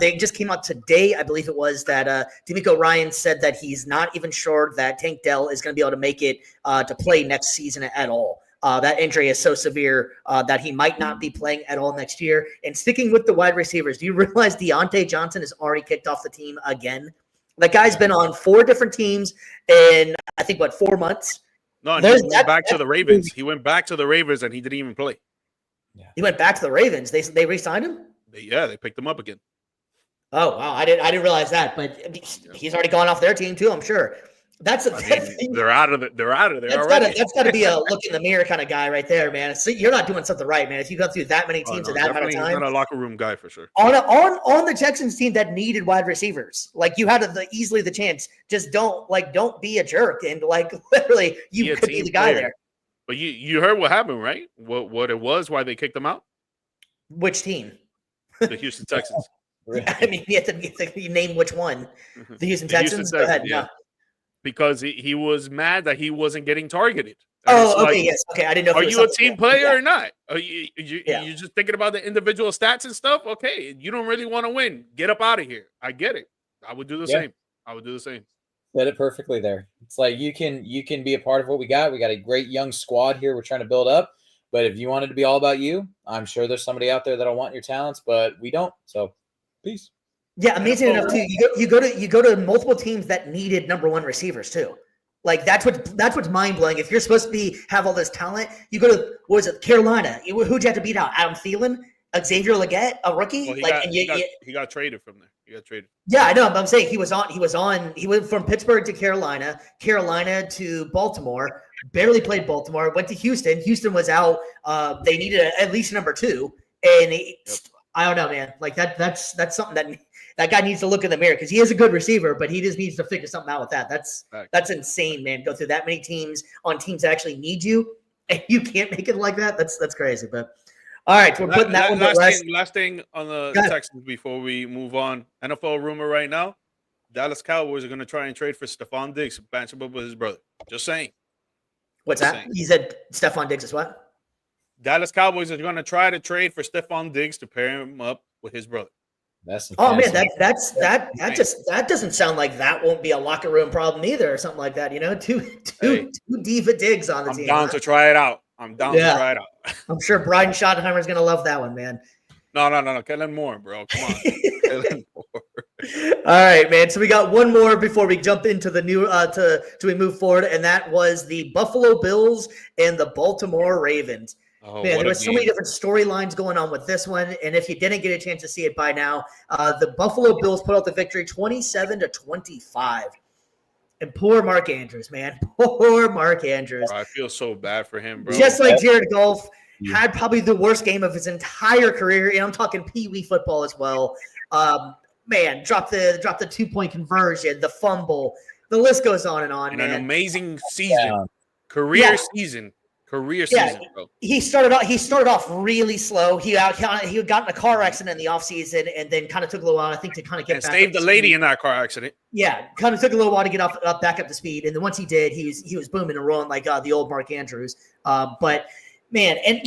S3: They just came out today, I believe it was, that D'Amico Ryan said that he's not even sure that Tank Dell is going to be able to make it to play next season at all. That injury is so severe that he might not be playing at all next year. And sticking with the wide receivers, do you realize Deontay Johnson has already kicked off the team again? That guy's been on 4 different teams in, I think, 4 months?
S1: No, he went back to the Ravens. He went back to the Ravens, and he didn't even play.
S3: Yeah. He went back to the Ravens. They re-signed him?
S1: They picked him up again.
S3: Oh wow, I didn't realize that, but he's already gone off their team too. I'm sure.
S1: They're out of there already.
S3: That's got to be a look in the mirror kind of guy right there, man. So you're not doing something right, man. If you go through that many teams at that amount of time,
S1: he's not a locker room guy for sure.
S3: On the Texans team that needed wide receivers, like you had easily the chance. Just don't be a jerk and literally you could be the guy there.
S1: But you heard what happened, right? What it was, why they kicked him out?
S3: Which team?
S1: The Houston Texans.
S3: I mean, you have to name which one. The Houston Texans? Go ahead.
S1: Yeah. Because he was mad that he wasn't getting targeted.
S3: Oh, okay, yes. Okay, I didn't know.
S1: Are you a team player or not? Are you just thinking about the individual stats and stuff? Okay, you don't really want to win. Get up out of here. I get it. I would do the same. I would do the same.
S2: Said it perfectly there. It's like you can be a part of what we got. We got a great young squad here we're trying to build up. But if you want it to be all about you, I'm sure there's somebody out there that'll want your talents, but we don't. So peace.
S3: Yeah, amazing enough too. You go to multiple teams that needed number 1 receivers too. Like that's what's mind blowing. If you're supposed to have all this talent, you go to Carolina. Who'd you have to beat out? Adam Thielen, Xavier Legette, a rookie.
S1: Well, he got traded from there. He got traded.
S3: Yeah, I know. But I'm saying he went from Pittsburgh to Carolina to Baltimore. Barely played Baltimore. Went to Houston. Houston was out. They needed at least number 2, and I don't know, man. Like that's something that guy needs to look in the mirror because he is a good receiver, but he just needs to figure something out with that. That's insane, man. Go through that many teams on teams that actually need you, and you can't make it like that. That's crazy. But all right, so we're putting that one to rest.
S1: Last thing on the Texans before we move on. NFL rumor right now: Dallas Cowboys are going to try and trade for Stephon Diggs, match him up with his brother. Just saying.
S3: What's that? He said Stephon Diggs is what?
S1: Dallas Cowboys are going to try to trade for Stephon Diggs to pair him up with his brother.
S3: Man, that doesn't sound like that won't be a locker room problem either, or something like that. Two diva Diggs on the team.
S1: I'm down to try it out.
S3: I'm sure Brian Schottenheimer is going to love that one, man.
S1: No. Kellen Moore, bro. Come on. Kellen Moore.
S3: All right, man. So we got one more before we jump into the new we move forward, and that was the Buffalo Bills and the Baltimore Ravens.
S1: Oh,
S3: Man,
S1: what
S3: there
S1: a
S3: was so many
S1: game.
S3: different storylines going on with this one, and if you didn't get a chance to see it by now, the Buffalo Bills put out the victory 27-25. And poor Mark Andrews, man. Poor Mark Andrews.
S1: Bro, I feel so bad for him, bro.
S3: Just like Jared Goff had probably the worst game of his entire career, and I'm talking Pee-wee football as well. Man, drop the 2-point conversion, the fumble. The list goes on and on,
S1: And
S3: man.
S1: an amazing season.
S2: Yeah.
S1: Career
S3: Yeah.
S1: season, bro.
S3: He started off really slow. He got in a car accident in the offseason and then kind of took a little while, I think, to kind of get
S1: And
S3: back
S1: saved
S3: up
S1: the
S3: to
S1: lady
S3: speed.
S1: in that car accident.
S3: Yeah, kind of took a little while to get back up to speed, and then once he did, he was booming and rolling like the old Mark Andrews. But man, and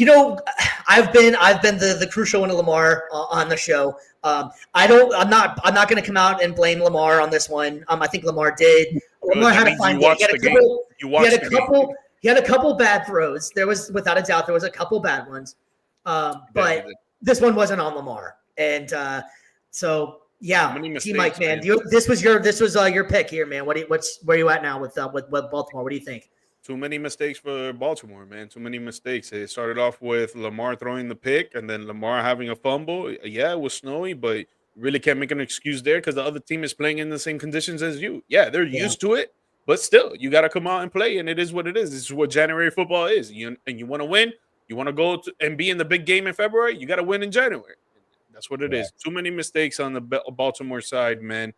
S3: I've been the crucial one of Lamar on the show. I'm not going to come out and blame Lamar on this one. I think Lamar did. Lamar
S1: That
S3: had to
S1: means
S3: find
S1: you
S3: it.
S1: watched the game. You watched the game.
S3: He had a couple bad throws. There was, without a doubt, a couple bad ones. But this one wasn't on Lamar, and so yeah, T Mike, man, this was your pick here, man. Where are you at now with Baltimore? What do you think?
S1: Too many mistakes for Baltimore, man. Too many mistakes. It started off with Lamar throwing the pick, and then Lamar having a fumble. Yeah, it was snowy, but you really can't make an excuse there because the other team is playing in the same conditions as you. Yeah, they're used to it. But still, you got to come out and play, and it is what it is. This is what January football is. You want to win. You want to go and be in the big game in February. You got to win in January. That's what it is. Too many mistakes on the Baltimore side, man.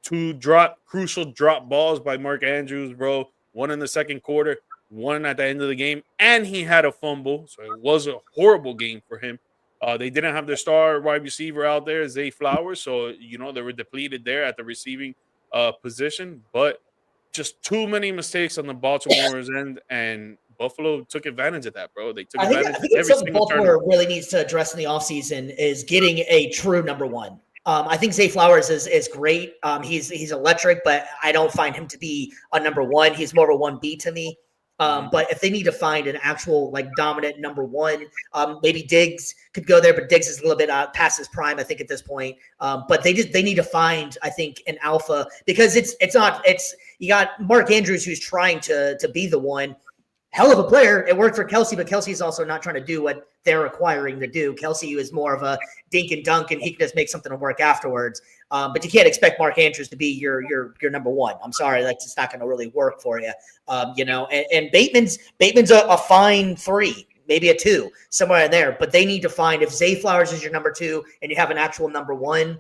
S1: Two crucial drop balls by Mark Andrews, bro. One in the second quarter, one at the end of the game, and he had a fumble. So it was a horrible game for him. They didn't have their star wide receiver out there, Zay Flowers. So, they were depleted there at the receiving position, but just too many mistakes on the Baltimore's end, and Buffalo took advantage of that, bro. They took advantage
S3: I think
S1: of every
S3: something
S1: single
S3: Baltimore really needs to address in the offseason is getting a true number one. I think Zay Flowers is great. He's electric, but I don't find him to be a number one. He's more of a 1B to me. But if they need to find an actual dominant number one, maybe Diggs could go there, but Diggs is a little bit past his prime, I think, at this point. But they need to find, I think, an alpha, because you got Mark Andrews who's trying to be the one. Hell of a player. It worked for Kelsey, but Kelsey's also not trying to do what they're requiring to do. Kelsey is more of a dink and dunk, and he can just make something to work afterwards. But you can't expect Mark Andrews to be your number one. I'm sorry, that's just not going to really work for you. And Bateman's a fine 3, maybe a 2, somewhere in there. But they need to find, if Zay Flowers is your number 2 and you have an actual number 1,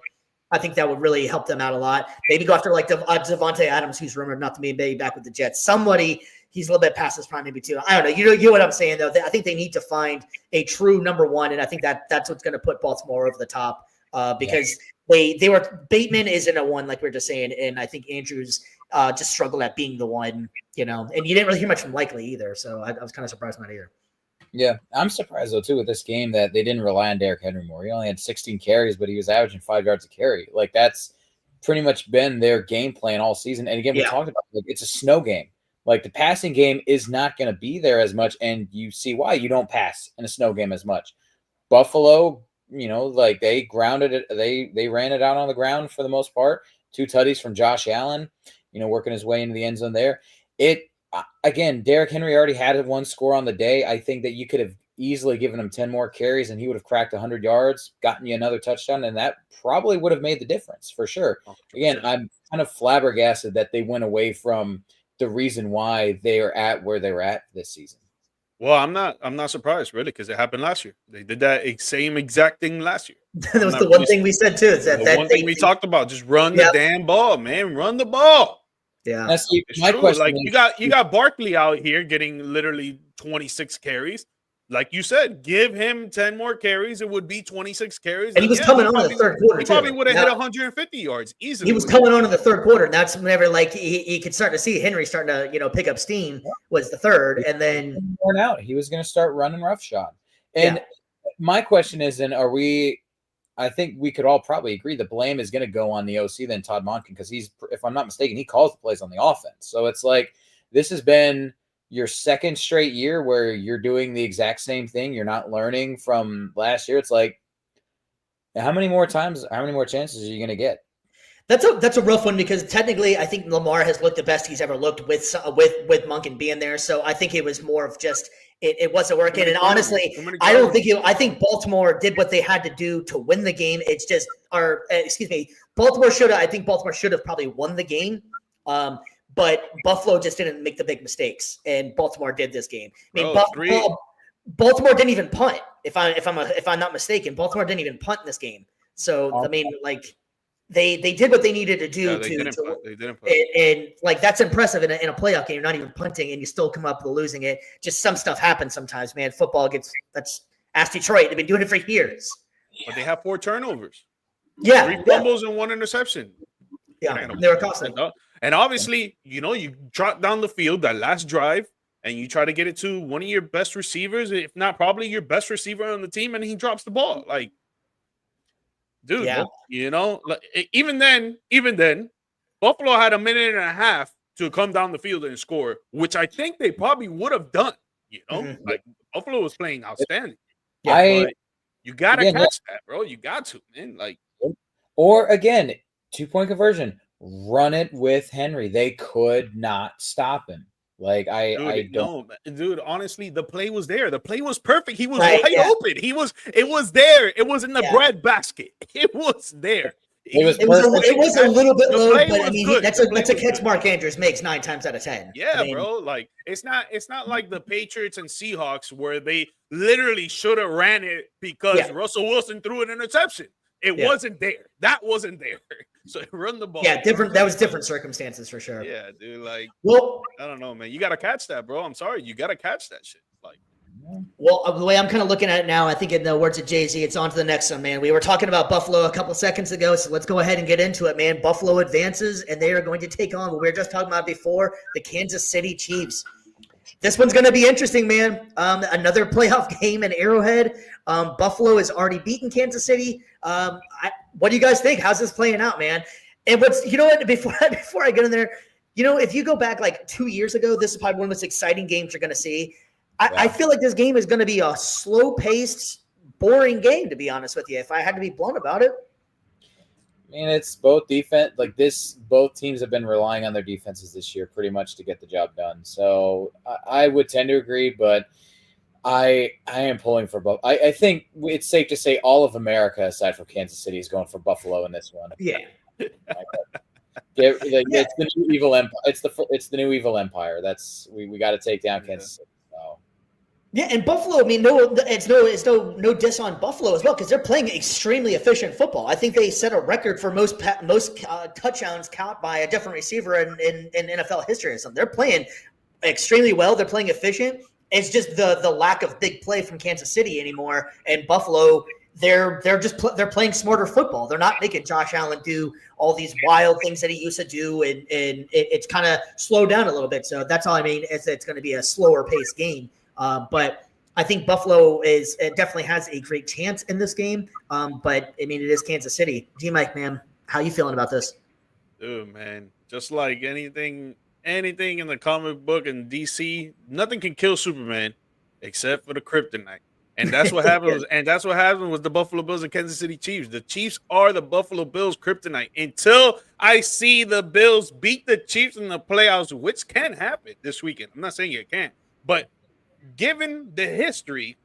S3: I think that would really help them out a lot. Maybe go after Devontae Adams, who's rumored not to be maybe back with the Jets. Somebody. He's a little bit past his prime, maybe too. I don't know. You know what I'm saying, though. I think they need to find a true number 1, and I think that's what's going to put Baltimore over the top, because Bateman isn't a 1, like we were just saying, and I think Andrews just struggled at being the 1, and you didn't really hear much from Likely either, so I was kind of surprised by that either.
S2: Yeah, I'm surprised, though, too, with this game that they didn't rely on Derrick Henry more. He only had 16 carries, but he was averaging 5 yards a carry. That's pretty much been their game plan all season. And again, we talked about it's a snow game. The passing game is not going to be there as much, and you see why. You don't pass in a snow game as much. Buffalo, they grounded it. They ran it out on the ground for the most part. 2 tutties from Josh Allen, working his way into the end zone there. Again, Derrick Henry already had 1 score on the day. I think that you could have easily given him 10 more carries, and he would have cracked 100 yards, gotten you another touchdown, and that probably would have made the difference for sure. Again, I'm kind of flabbergasted that they went away from the reason why they are at where they were at this season.
S1: Well, I'm not surprised, really, because it happened last year. They did that same exact thing last year.
S3: That was the one thing we said too. Is that
S1: one thing we talked about? Just run the damn ball, man. Run the ball.
S3: Yeah,
S1: that's my question. You got Barkley out here getting literally 26 carries. Like you said, give him 10 more carries. It would be 26 carries.
S3: And he was coming on in the third quarter.
S1: He probably would have hit 150 yards easily.
S3: He was coming on in the third quarter. And that's whenever he could start to see Henry starting to pick up steam was the third. And then
S2: worn out. He was going to start running roughshod. And my question is, then I think we could all probably agree the blame is going to go on the OC then Todd Monken, because he's, if I'm not mistaken, he calls the plays on the offense. So it's this has been your second straight year where you're doing the exact same thing. You're not learning from last year. It's how many more chances are you going to get?
S3: That's a rough one, because technically I think Lamar has looked the best he's ever looked with Monken being there. So I think it was more of just it wasn't working. And honestly, I think Baltimore did what they had to do to win the game. It's just, Baltimore should have probably won the game. But Buffalo just didn't make the big mistakes, and Baltimore did this game. I mean, Baltimore didn't even punt. If I'm not mistaken, Baltimore didn't even punt in this game. So I mean, like they did what they needed to do. They didn't punt. And like that's impressive in a playoff game. You're not even punting, and you still come up with losing it. Just some stuff happens sometimes, man. Football ask Detroit. They've been doing it for years.
S1: But they have 4 turnovers.
S3: Yeah,
S1: 3 fumbles and 1 interception.
S3: Yeah, they were costly.
S1: And obviously, you trot down the field that last drive and you try to get it to one of your best receivers, if not probably your best receiver on the team, and he drops the ball. Like, dude, even then, Buffalo had a minute and a half to come down the field and score, which I think they probably would have done. Like Buffalo was playing outstanding. But you gotta catch that, bro. You got to, man. Like,
S2: or again, 2-point conversion. Run it with Henry. They could not stop him. Like I don't
S1: know, dude. Honestly, the play was there. The play was perfect. He was wide open. It was there. It was in the bread basket. It was there.
S2: It was
S3: a little bit low, but I mean that's a catch Mark Andrews makes 9 times out of 10.
S1: Yeah, bro. Like it's not like the Patriots and Seahawks where they literally should have ran it because Russell Wilson threw an interception. It wasn't there. That wasn't there. So run the ball.
S3: Yeah, different. That was different circumstances for sure.
S1: Yeah, dude. Like,
S3: well,
S1: I don't know, man. You got to catch that, bro. I'm sorry. You got to catch that shit. Like,
S3: well, the way I'm kind of looking at it now, I think in the words of Jay-Z, it's on to the next one, man. We were talking about Buffalo a couple seconds ago, so let's go ahead and get into it, man. Buffalo advances, and they are going to take on what we were just talking about before, the Kansas City Chiefs. This one's going to be interesting, man. Another playoff game in Arrowhead. Buffalo has already beaten Kansas City. What do you guys think? How's this playing out, man? And before I get in there, if you go back like 2 years ago, this is probably one of the most exciting games you're going to see. I feel like this game is going to be a slow-paced, boring game, to be honest with you, if I had to be blunt about it.
S2: I mean, it's both defense. Like both teams have been relying on their defenses this year pretty much to get the job done. So I would tend to agree, but I am pulling for both. I think it's safe to say all of America, aside from Kansas City, is going for Buffalo in this one.
S3: Yeah.
S2: It's the new evil empire. It's the new evil empire. That's we got to take down Kansas City. So.
S3: Yeah, and Buffalo. I mean, no diss on Buffalo as well because they're playing extremely efficient football. I think they set a record for most touchdowns count by a different receiver in NFL history. So they're playing extremely well. They're playing efficient. It's just the lack of big play from Kansas City anymore, and Buffalo. They're playing smarter football. They're not making Josh Allen do all these wild things that he used to do, and it's kind of slowed down a little bit. So that's all I mean. It's going to be a slower paced game. But I think Buffalo definitely has a great chance in this game. But I mean, it is Kansas City. G-Mike, man, how you feeling about this?
S1: Dude, man, just like anything in the comic book in DC, nothing can kill Superman except for the kryptonite. And that's what happened. And that's what happened with the Buffalo Bills and Kansas City Chiefs. The Chiefs are the Buffalo Bills kryptonite until I see the Bills beat the Chiefs in the playoffs, which can happen this weekend. I'm not saying it can't, but given the history,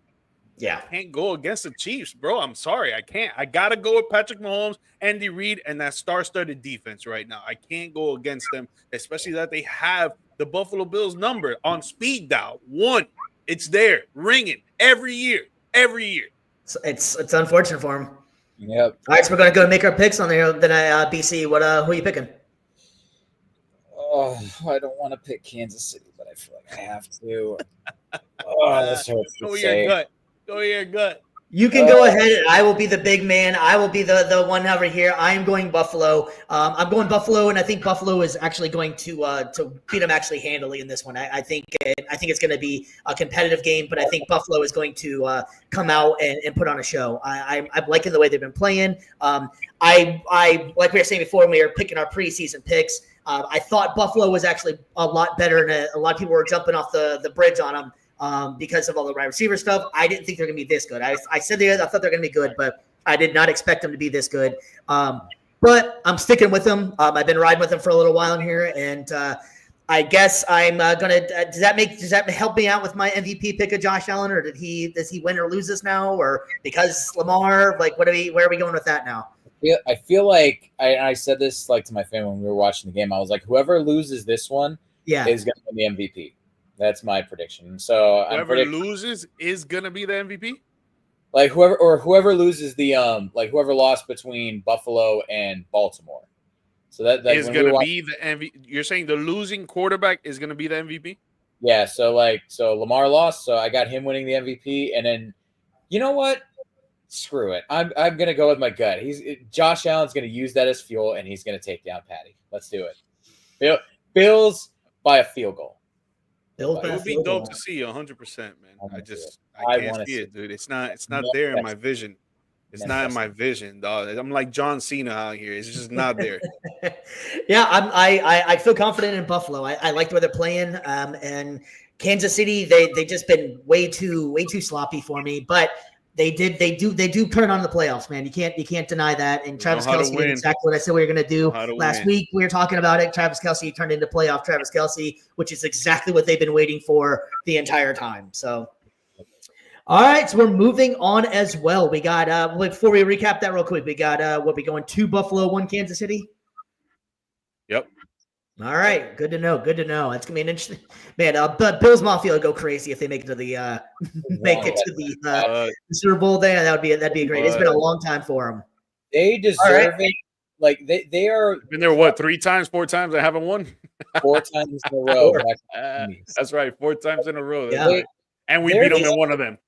S1: I can't go against the Chiefs, bro. I'm sorry, I can't. I gotta go with Patrick Mahomes, Andy Reid, and that star-studded defense right now. I can't go against them, especially that they have the Buffalo Bills number on speed dial 1. It's there, ringing every year.
S3: It's unfortunate for him.
S2: Yep.
S3: All right, so we're gonna go make our picks on there. Then BC, who are you picking?
S2: Oh, I don't want to pick Kansas City, but I feel like I have to. This hurts to say.
S1: Go your gut.
S3: You can go ahead, and I will be the big man. I will be the one over here. I am going Buffalo. I'm going Buffalo, and I think Buffalo is actually going to beat them actually handily in this one. I think it's going to be a competitive game, but I think Buffalo is going to come out and put on a show. I'm liking the way they've been playing. I like we were saying before when we were picking our preseason picks. I thought Buffalo was actually a lot better, and a lot of people were jumping off the bridge on them. Because of all the wide receiver stuff, I didn't think they're going to be this good. I said I thought they're going to be good, but I did not expect them to be this good. But I'm sticking with them. I've been riding with them for a little while in here, and I guess I'm gonna. Does that help me out with my MVP pick of Josh Allen, or does he win or lose this now, or because Lamar? Like, where are we going with that now?
S2: I feel like I said this like to my family when we were watching the game. I was like, whoever loses this one, is going to be the MVP. That's my prediction. So
S1: whoever loses is going to be the MVP.
S2: Like whoever loses the whoever lost between Buffalo and Baltimore. So that
S1: is going to be the MVP. You're saying the losing quarterback is going to be the MVP?
S2: Yeah. So Lamar lost, so I got him winning the MVP, and then you know what? Screw it. I'm gonna go with my gut. Josh Allen's gonna use that as fuel, and he's gonna take down Patty. Let's do it. Bills by a field goal.
S1: It would be dope to see 100%, man. I can't see it, dude. It's not there in my vision. It's not in my vision, dog. I'm like John Cena out here. It's just not there.
S3: Yeah, I feel confident in Buffalo. I like the way they're playing. And Kansas City, they just been way too sloppy for me. But they do turn on the playoffs, man. You can't deny that. And Travis Kelce did exactly what I said we were going to do last week. We were talking about it. Travis Kelce turned into playoff Travis Kelce, which is exactly what they've been waiting for the entire time. So, all right, so we're moving on as well. We got before we recap that real quick, we got we going 2 Buffalo, 1 Kansas City.
S1: Yep.
S3: All right, good to know. It's gonna be an interesting, man. But Bills Mafia will go crazy if they make it to the Super Bowl. There, that'd be great. It's been a long time for them.
S2: They deserve it. Like they are.
S1: Been there what 3 times, 4 times? I haven't won.
S2: 4 times in a row.
S1: That's right, 4 times in a row.
S3: Yeah.
S1: Right. And we beat them in one of them.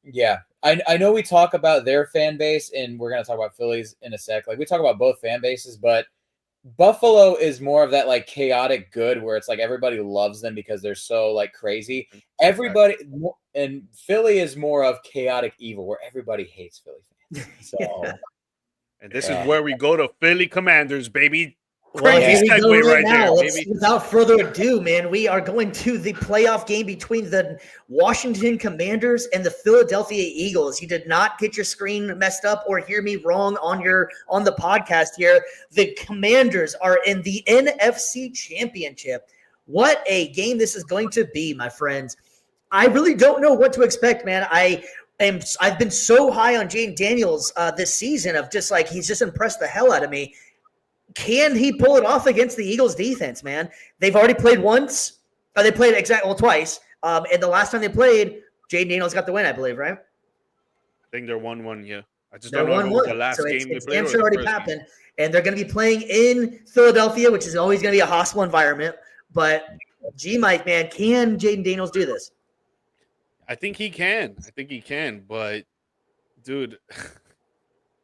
S2: Yeah, I know we talk about their fan base, and we're gonna talk about Phillies in a sec. Like we talk about both fan bases, but Buffalo is more of that like chaotic good where it's like everybody loves them because they're so like crazy. Everybody and Philly is more of chaotic evil where everybody hates Philly fans. So
S1: and this is where we go to Philly Commanders, baby.
S3: Crazy segue right there, baby. Without further ado, man, we are going to the playoff game between the Washington Commanders and the Philadelphia Eagles. You did not get your screen messed up or hear me wrong on the podcast here. The Commanders are in the NFC Championship. What a game this is going to be, my friends. I really don't know what to expect, man. I've been so high on Jayden Daniels this season of just like he's just impressed the hell out of me. Can he pull it off against the Eagles defense, man? They've already played once. They played twice. And the last time they played, Jayden Daniels got the win, I believe, right?
S1: I think they're 1-1, yeah. I just don't know if it was the last game they played.
S3: It's already happened. And they're going to be playing in Philadelphia, which is always going to be a hostile environment. But, Mike, man, can Jayden Daniels do this?
S1: I think he can. But, dude –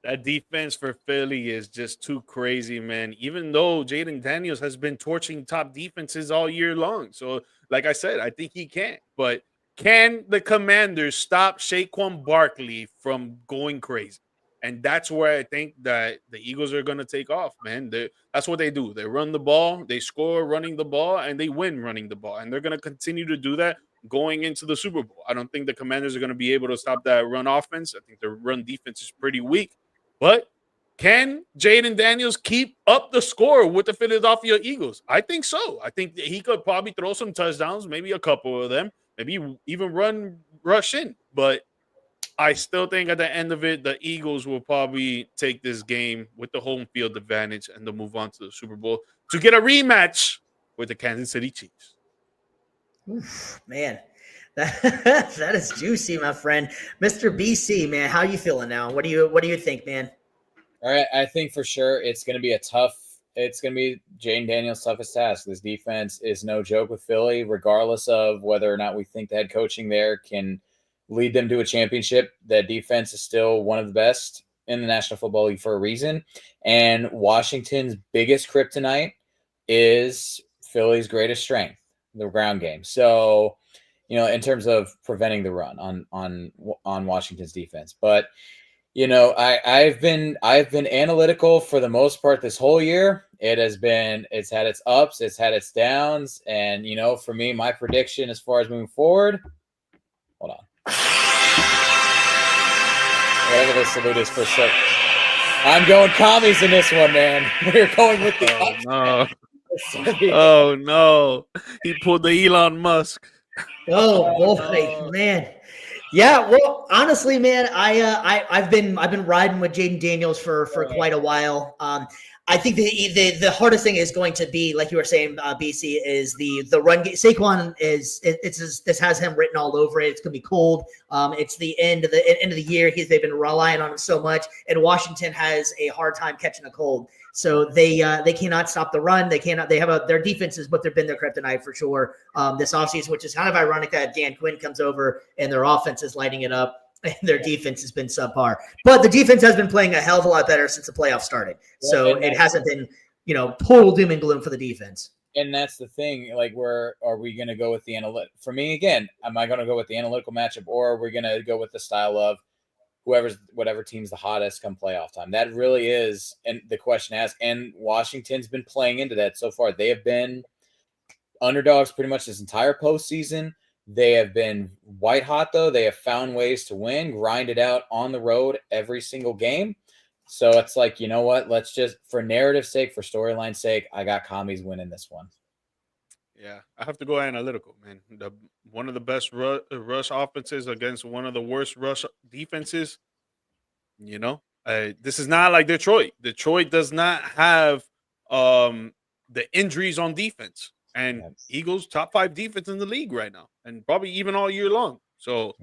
S1: that defense for Philly is just too crazy, man. Even though Jayden Daniels has been torching top defenses all year long. So, like I said, I think he can. But can the Commanders stop Saquon Barkley from going crazy? And that's where I think that the Eagles are going to take off, man. That's what they do. They run the ball, they score running the ball, and they win running the ball. And they're going to continue to do that going into the Super Bowl. I don't think the Commanders are going to be able to stop that run offense. I think their run defense is pretty weak. But can Jayden Daniels keep up the score with the Philadelphia Eagles? I think so. I think that he could probably throw some touchdowns, maybe a couple of them, maybe even rush in. But I still think at the end of it, the Eagles will probably take this game with the home field advantage and they'll move on to the Super Bowl to get a rematch with the Kansas City Chiefs.
S3: Oof, man. That is juicy, my friend. Mr. BC, man, how you feeling now? What do you think, man?
S2: All right, I think for sure it's going to be Jayden Daniels' toughest task. This defense is no joke with Philly, regardless of whether or not we think the head coaching there can lead them to a championship. That defense is still one of the best in the National Football League for a reason. And Washington's biggest kryptonite is Philly's greatest strength, the ground game. So, in terms of preventing the run on Washington's defense. But, I've been analytical for the most part this whole year. It's had its ups, it's had its downs. And, for me, my prediction as far as moving forward, hold on. Whatever the salute is for a sec. I'm going commies in this one, man. We're going with the
S1: no. Oh no, he pulled the Elon Musk.
S3: Oh boy, man. Yeah, well, honestly, man, I've been riding with Jaden Daniels for quite a while. I think the hardest thing is going to be, like you were saying, BC, is the run game. Saquon this has him written all over it. It's gonna be cold. It's the end of the year. They've been relying on him so much, and Washington has a hard time catching a cold. So they cannot stop the run. They have their defense is what they've been their kryptonite for sure this offseason, which is kind of ironic that Dan Quinn comes over and their offense is lighting it up and their defense has been subpar. But the defense has been playing a hell of a lot better since the playoffs started. So it hasn't been, total doom and gloom for the defense.
S2: And that's the thing. Like, are we going to go with the analytic? For me, again, am I going to go with the analytical matchup, or are we going to go with the style of whatever team's the hottest come playoff time? That really is, and the question asked. And Washington's been playing into that so far. They have been underdogs pretty much this entire postseason. They have been white hot, though. They have found ways to win, grind it out on the road every single game. So it's like, you know what? Let's just, for narrative's sake, for storyline's sake, I got Commies winning this one.
S1: Yeah, I have to go analytical, man. One of the best rush offenses against one of the worst rush defenses. This is not like Detroit. Detroit does not have the injuries on defense. And Eagles, top 5 defense in the league right now, and probably even all year long. So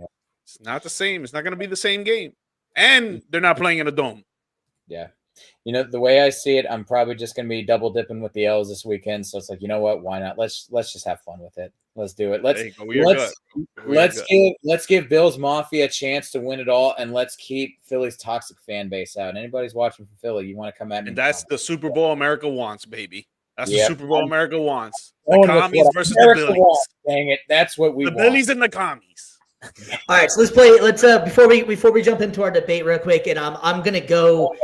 S1: it's not the same. It's not going to be the same game. And they're not playing in a dome.
S2: Yeah. The way I see it, I'm probably just going to be double dipping with the L's this weekend. So it's like, you know what? Why not? Let's just have fun with it. Let's do it. Let's give Bills Mafia a chance to win it all, and let's keep Philly's toxic fan base out. Anybody's watching from Philly, you want to come at me?
S1: And that's the Super Bowl America wants, baby. That's the Super Bowl America wants. The commies versus the Billies.
S2: Dang it. That's what we want.
S1: The Billies and the commies.
S3: All right, so let's play. Before we jump into our debate real quick, and I'm gonna go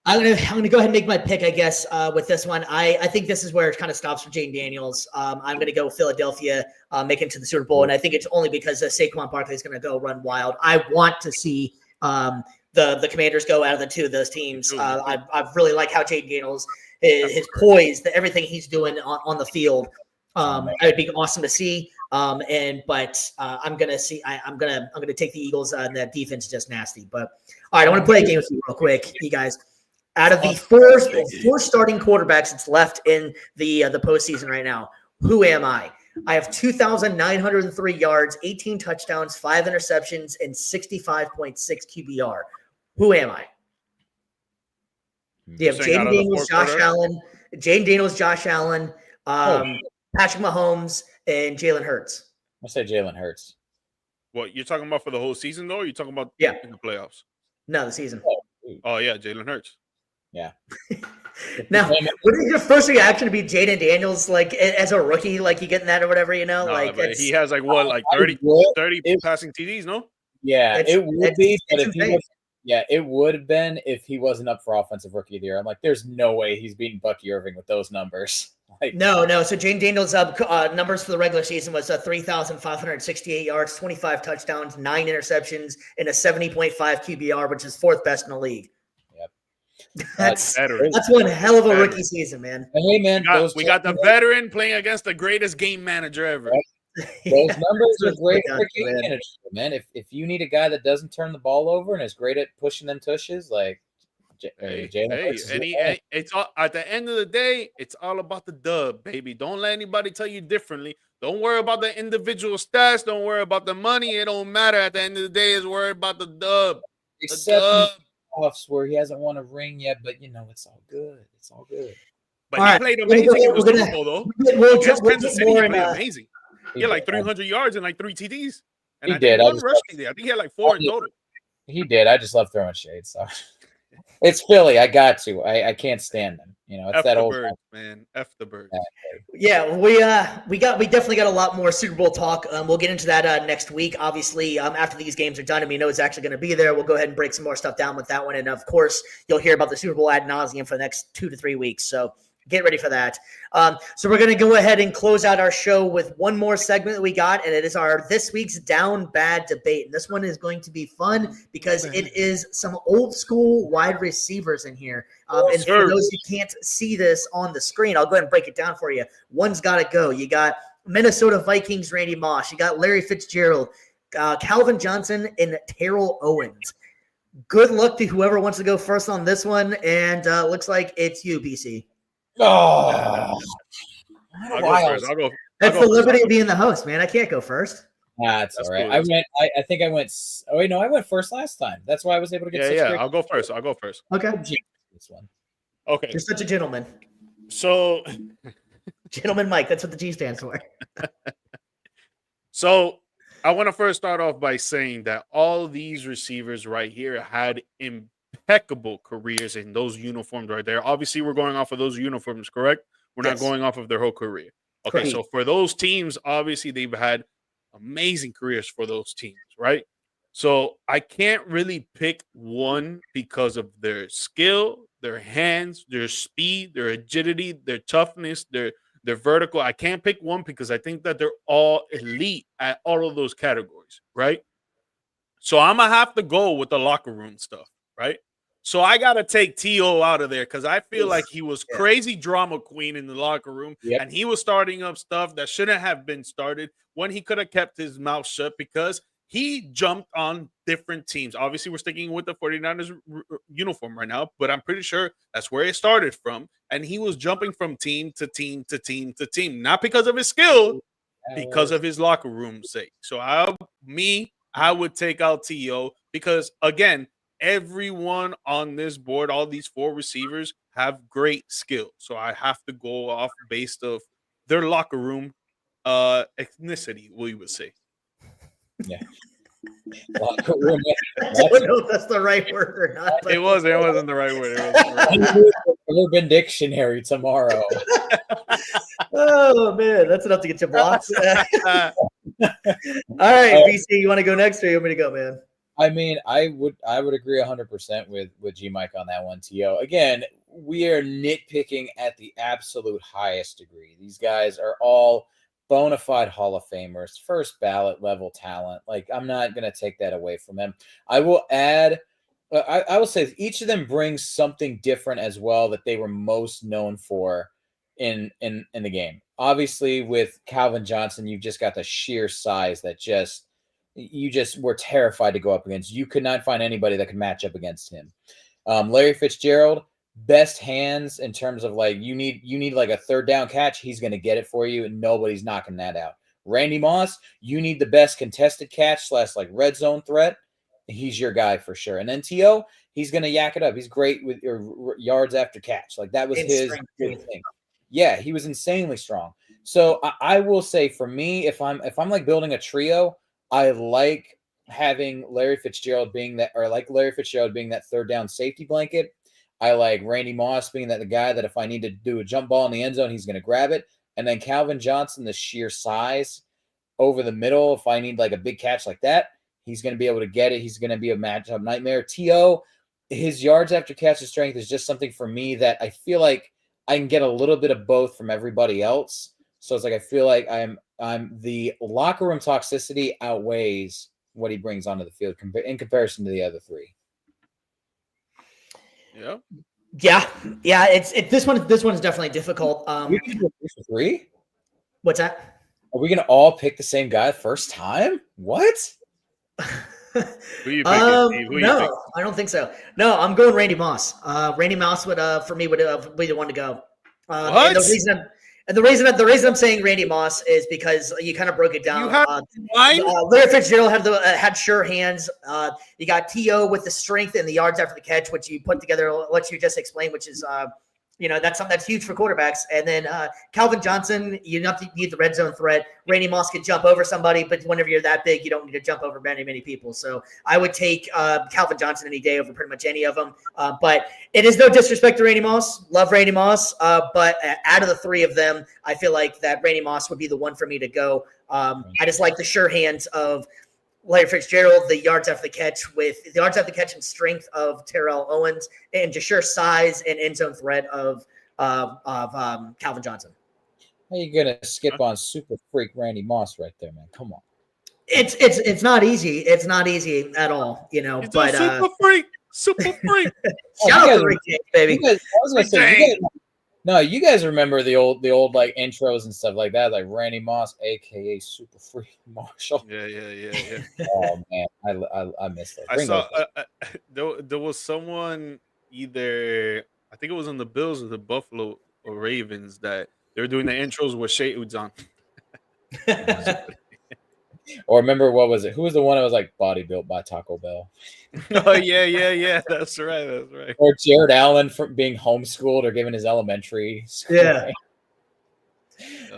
S3: ahead and make my pick, I guess, with this one. I think this is where it kind of stops for Jaden Daniels. I'm gonna go Philadelphia, make it to the Super Bowl, and I think it's only because Saquon Barkley is gonna go run wild. I want to see the Commanders go out of the two of those teams. I really like how Jaden Daniels, his poise, everything he's doing on the field. It would be awesome to see. I'm gonna take the Eagles, and that defense is just nasty. But all right, I want to play a game with you real quick, you guys. Out of the four starting quarterbacks that's left in the postseason right now, who am I? I have 2,903 yards, 18 touchdowns, 5 interceptions, and 65.6 QBR. Who am I? You have Jaden Daniels, Josh Allen, Patrick Mahomes, and Jalen Hurts.
S2: I say Jalen Hurts.
S1: What, you're talking about for the whole season, though? Or you're talking about in the playoffs?
S3: No, the season.
S1: Oh yeah, Jalen Hurts.
S2: Yeah.
S3: Now, wouldn't your first reaction to be Jaden Daniels, like as a rookie, like you getting that or whatever,
S1: No, he has 30 passing TDs, no?
S2: Yeah, it would be, but if he was, it would have been if he wasn't up for offensive rookie of the year. I'm like, there's no way he's beating Bucky Irving with those numbers.
S3: No. So Jaden Daniels' numbers for the regular season was 3,568 yards, 25 touchdowns, 9 interceptions, and a 70.5 QBR, which is 4th best in the league.
S2: Yep.
S3: That's one hell of a rookie season, man.
S2: Hey, man,
S1: we got the veteran playing against the greatest game manager ever.
S2: Those numbers are great for game manager, man. If you need a guy that doesn't turn the ball over and is great at pushing them tushes, like
S1: it's all, at the end of the day, it's all about the dub, baby. Don't let anybody tell you differently. Don't worry about the individual stats. Don't worry about the money. It don't matter. At the end of the day, it's worry about the dub.
S2: Except playoffs where he hasn't won a ring yet, but it's all good. It's all good.
S1: But he played amazing in the Super Bowl, though.
S3: We'll
S1: Kansas City, he played amazing. He had 300 yards and 3 TDs. And
S2: he did.
S1: I think he had 4 in total.
S2: He did. I just love throwing shade. So it's Philly. I got to. I can't stand them. It's
S1: F
S2: that
S1: the
S2: old
S1: birds, man. F the birds.
S3: Yeah, we definitely got a lot more Super Bowl talk. We'll get into that next week. Obviously, after these games are done, and we know it's actually going to be there, we'll go ahead and break some more stuff down with that one. And of course, you'll hear about the Super Bowl ad nauseum for the next 2 to 3 weeks. So Get ready for that. So we're going to go ahead and close out our show with one more segment that we got, and it is our this week's Down Bad debate. And this one is going to be fun because it is some old school wide receivers in here. And for those who can't see this on the screen, I'll go ahead and break it down for you. One's got to go. You got Minnesota Vikings Randy Moss. You got Larry Fitzgerald, Calvin Johnson, and Terrell Owens. Good luck to whoever wants to go first on this one, and looks like it's you, BC.
S2: Oh,
S1: I'll go first.
S3: That's the liberty of being the host, man. I can't go first.
S2: That's all right. Cool. I think I went. Oh wait, no, I went first last time. That's why I was able to get.
S1: Yeah. I'll go first.
S3: Okay.
S2: This one.
S1: Okay.
S3: You're such a gentleman.
S1: So,
S3: Gentleman Mike. That's what the G stands for.
S1: So, I want to first start off by saying that all these receivers right here had impeccable careers in those uniforms right there. Obviously, we're going off of those uniforms, correct? We're not going off of their whole career. Okay, correct. So for those teams, obviously they've had amazing careers for those teams, right? So I can't really pick one because of their skill, their hands, their speed, their agility, their toughness, their vertical. I can't pick one because I think that they're all elite at all of those categories, right? So I'm going to have to go with the locker room stuff. Right. So I got to take T.O. out of there because I feel like he was crazy drama queen in the locker room. Yep. And he was starting up stuff that shouldn't have been started when he could have kept his mouth shut because he jumped on different teams. Obviously, we're sticking with the 49ers uniform right now, but I'm pretty sure that's where it started from. And he was jumping from team to team to team to team, not because of his skill, because of his locker room sake. So I would take out T.O. because, again, everyone on this board, all these four receivers have great skill. So I have to go off based of their locker room ethnicity, we would say.
S2: Yeah. Locker room.
S3: I don't know if that's the right word or not.
S1: It wasn't the right word.
S2: Urban Dictionary tomorrow.
S3: Oh man, that's enough to get you blocked. All right, BC, you want to go next, or you want me to go, man?
S2: I mean, I would agree 100% with G Mike on that one. To again, we are nitpicking at the absolute highest degree. These guys are all bona fide Hall of Famers, first ballot level talent. Like, I'm not gonna take that away from them. I will add, I will say each of them brings something different as well that they were most known for in the game. Obviously, with Calvin Johnson, you've just got the sheer size that you just were terrified to go up against. You could not find anybody that could match up against him. Larry Fitzgerald, best hands in terms of like you need like a third down catch. He's going to get it for you, and nobody's knocking that out. Randy Moss, you need the best contested catch / like red zone threat. He's your guy for sure. And then T.O., he's going to yak it up. He's great with yards after catch. Like that was his good thing. Yeah, he was insanely strong. So I will say for me, if I'm like building a trio, I like having Larry Fitzgerald being that third down safety blanket. I like Randy Moss being the guy that if I need to do a jump ball in the end zone, he's going to grab it. And then Calvin Johnson, the sheer size over the middle. If I need like a big catch like that, he's going to be able to get it. He's going to be a matchup nightmare. T.O., his yards after catch and strength is just something for me that I feel like I can get a little bit of both from everybody else. So it's like I feel like I'm the locker room toxicity outweighs what he brings onto the field in comparison to the other three.
S3: Yeah. This one is definitely difficult.
S2: We can do three.
S3: What's that?
S2: Are we gonna all pick the same guy first time? What?
S1: Who you picking, Steve?
S3: No, I don't think so. No, I'm going Randy Moss. Randy Moss would for me would be the one to go.
S1: What?
S3: And the reason I'm saying Randy Moss is because you kind of broke it down. Larry Fitzgerald had sure hands. You got T.O. with the strength and the yards after the catch, which you put together, what you just explained, which is that's something that's huge for quarterbacks. And then Calvin Johnson, you need the red zone threat. Randy Moss could jump over somebody, but whenever you're that big, you don't need to jump over many people. So I would take Calvin Johnson any day over pretty much any of them. But it is no disrespect to Randy Moss. Love Randy Moss. But out of the three of them, I feel like that Randy Moss would be the one for me to go. I just like the sure hands of Larry Fitzgerald, the yards after the catch and strength of Terrell Owens, and just sheer size and end zone threat of Calvin Johnson.
S2: How you gonna skip on super freak Randy Moss right there, man? Come on.
S3: It's not easy. It's not easy at all, you know.
S1: He's
S3: but
S1: a super freak. Super freak.
S3: shout out to Rick James, baby.
S2: You guys, I was gonna say, you guys remember the old like intros and stuff like that, like Randy Moss, aka Super Freak Marshall.
S1: Yeah.
S2: Oh man, I missed that.
S1: I saw there was someone, either I think it was on the Bills or the Buffalo or Ravens, that they were doing the intros with Shea Udzon.
S2: Or remember, what was it? Who was the one that was like body built by Taco Bell?
S1: Oh yeah. That's right.
S2: Or Jared Allen for being homeschooled or given his elementary school.
S3: Yeah.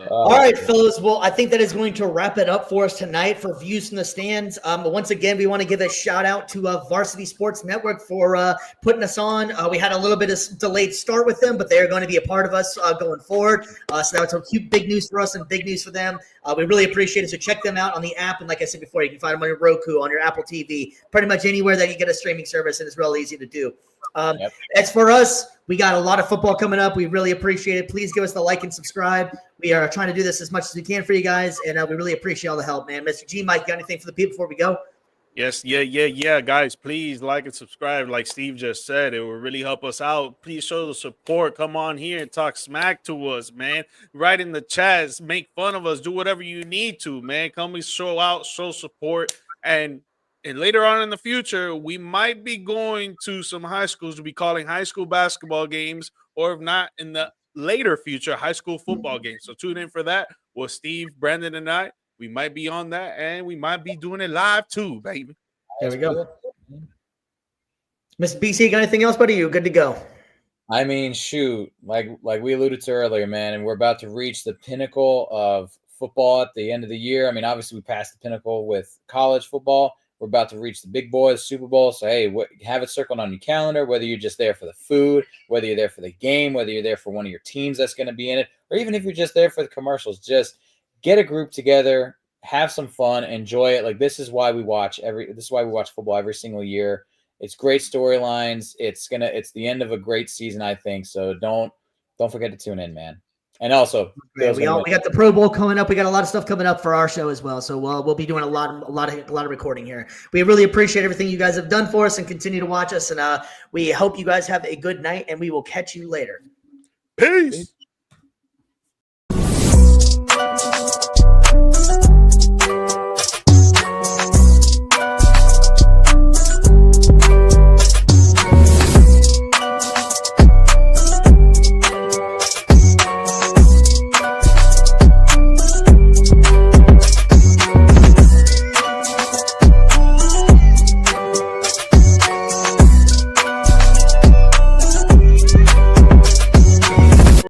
S3: All right, fellas. Well, I think that is going to wrap it up for us tonight for Views from the Stands. Once again, we want to give a shout out to Varsity Sports Network for putting us on. We had a little bit of delayed start with them, but they're going to be a part of us going forward. So that was a big news for us and big news for them. We really appreciate it. So check them out on the app. And like I said before, you can find them on your Roku, on your Apple TV, pretty much anywhere that you get a streaming service, and it's real easy to do. As for us, we got a lot of football coming up. We really appreciate it. Please give us the like and subscribe. We are trying to do this as much as we can for you guys, and we really appreciate all the help, man. Mr. G, Mike, got anything for the people before we go?
S1: Yes, yeah. Guys, please like and subscribe. Like Steve just said, it will really help us out. Please show the support. Come on here and talk smack to us, man. Write in the chats, make fun of us, do whatever you need to, man. Come and show support. And later on in the future, we might be going to some high schools to be calling high school basketball games, or if not, in the later future, high school football games. So tune in for that with Steve, Brandon, and I. We might be on that, and we might be doing it live too, baby.
S3: There we go. Mr. BC, got anything else, buddy? You good to go?
S2: I mean, shoot, like we alluded to earlier, man, and we're about to reach the pinnacle of football at the end of the year. I mean, obviously we passed the pinnacle with college football. We're about to reach the big boys, Super Bowl. So, hey, have it circled on your calendar, whether you're just there for the food, whether you're there for the game, whether you're there for one of your teams that's going to be in it, or even if you're just there for the commercials. Just get a group together, have some fun, enjoy it. Like, this is why we watch football every single year. It's great storylines. It's the end of a great season, I think. So don't forget to tune in, man. And also,
S3: we got the Pro Bowl coming up. We got a lot of stuff coming up for our show as well. So we'll be doing a lot of recording here. We really appreciate everything you guys have done for us and continue to watch us. And we hope you guys have a good night, and we will catch you later.
S1: Peace.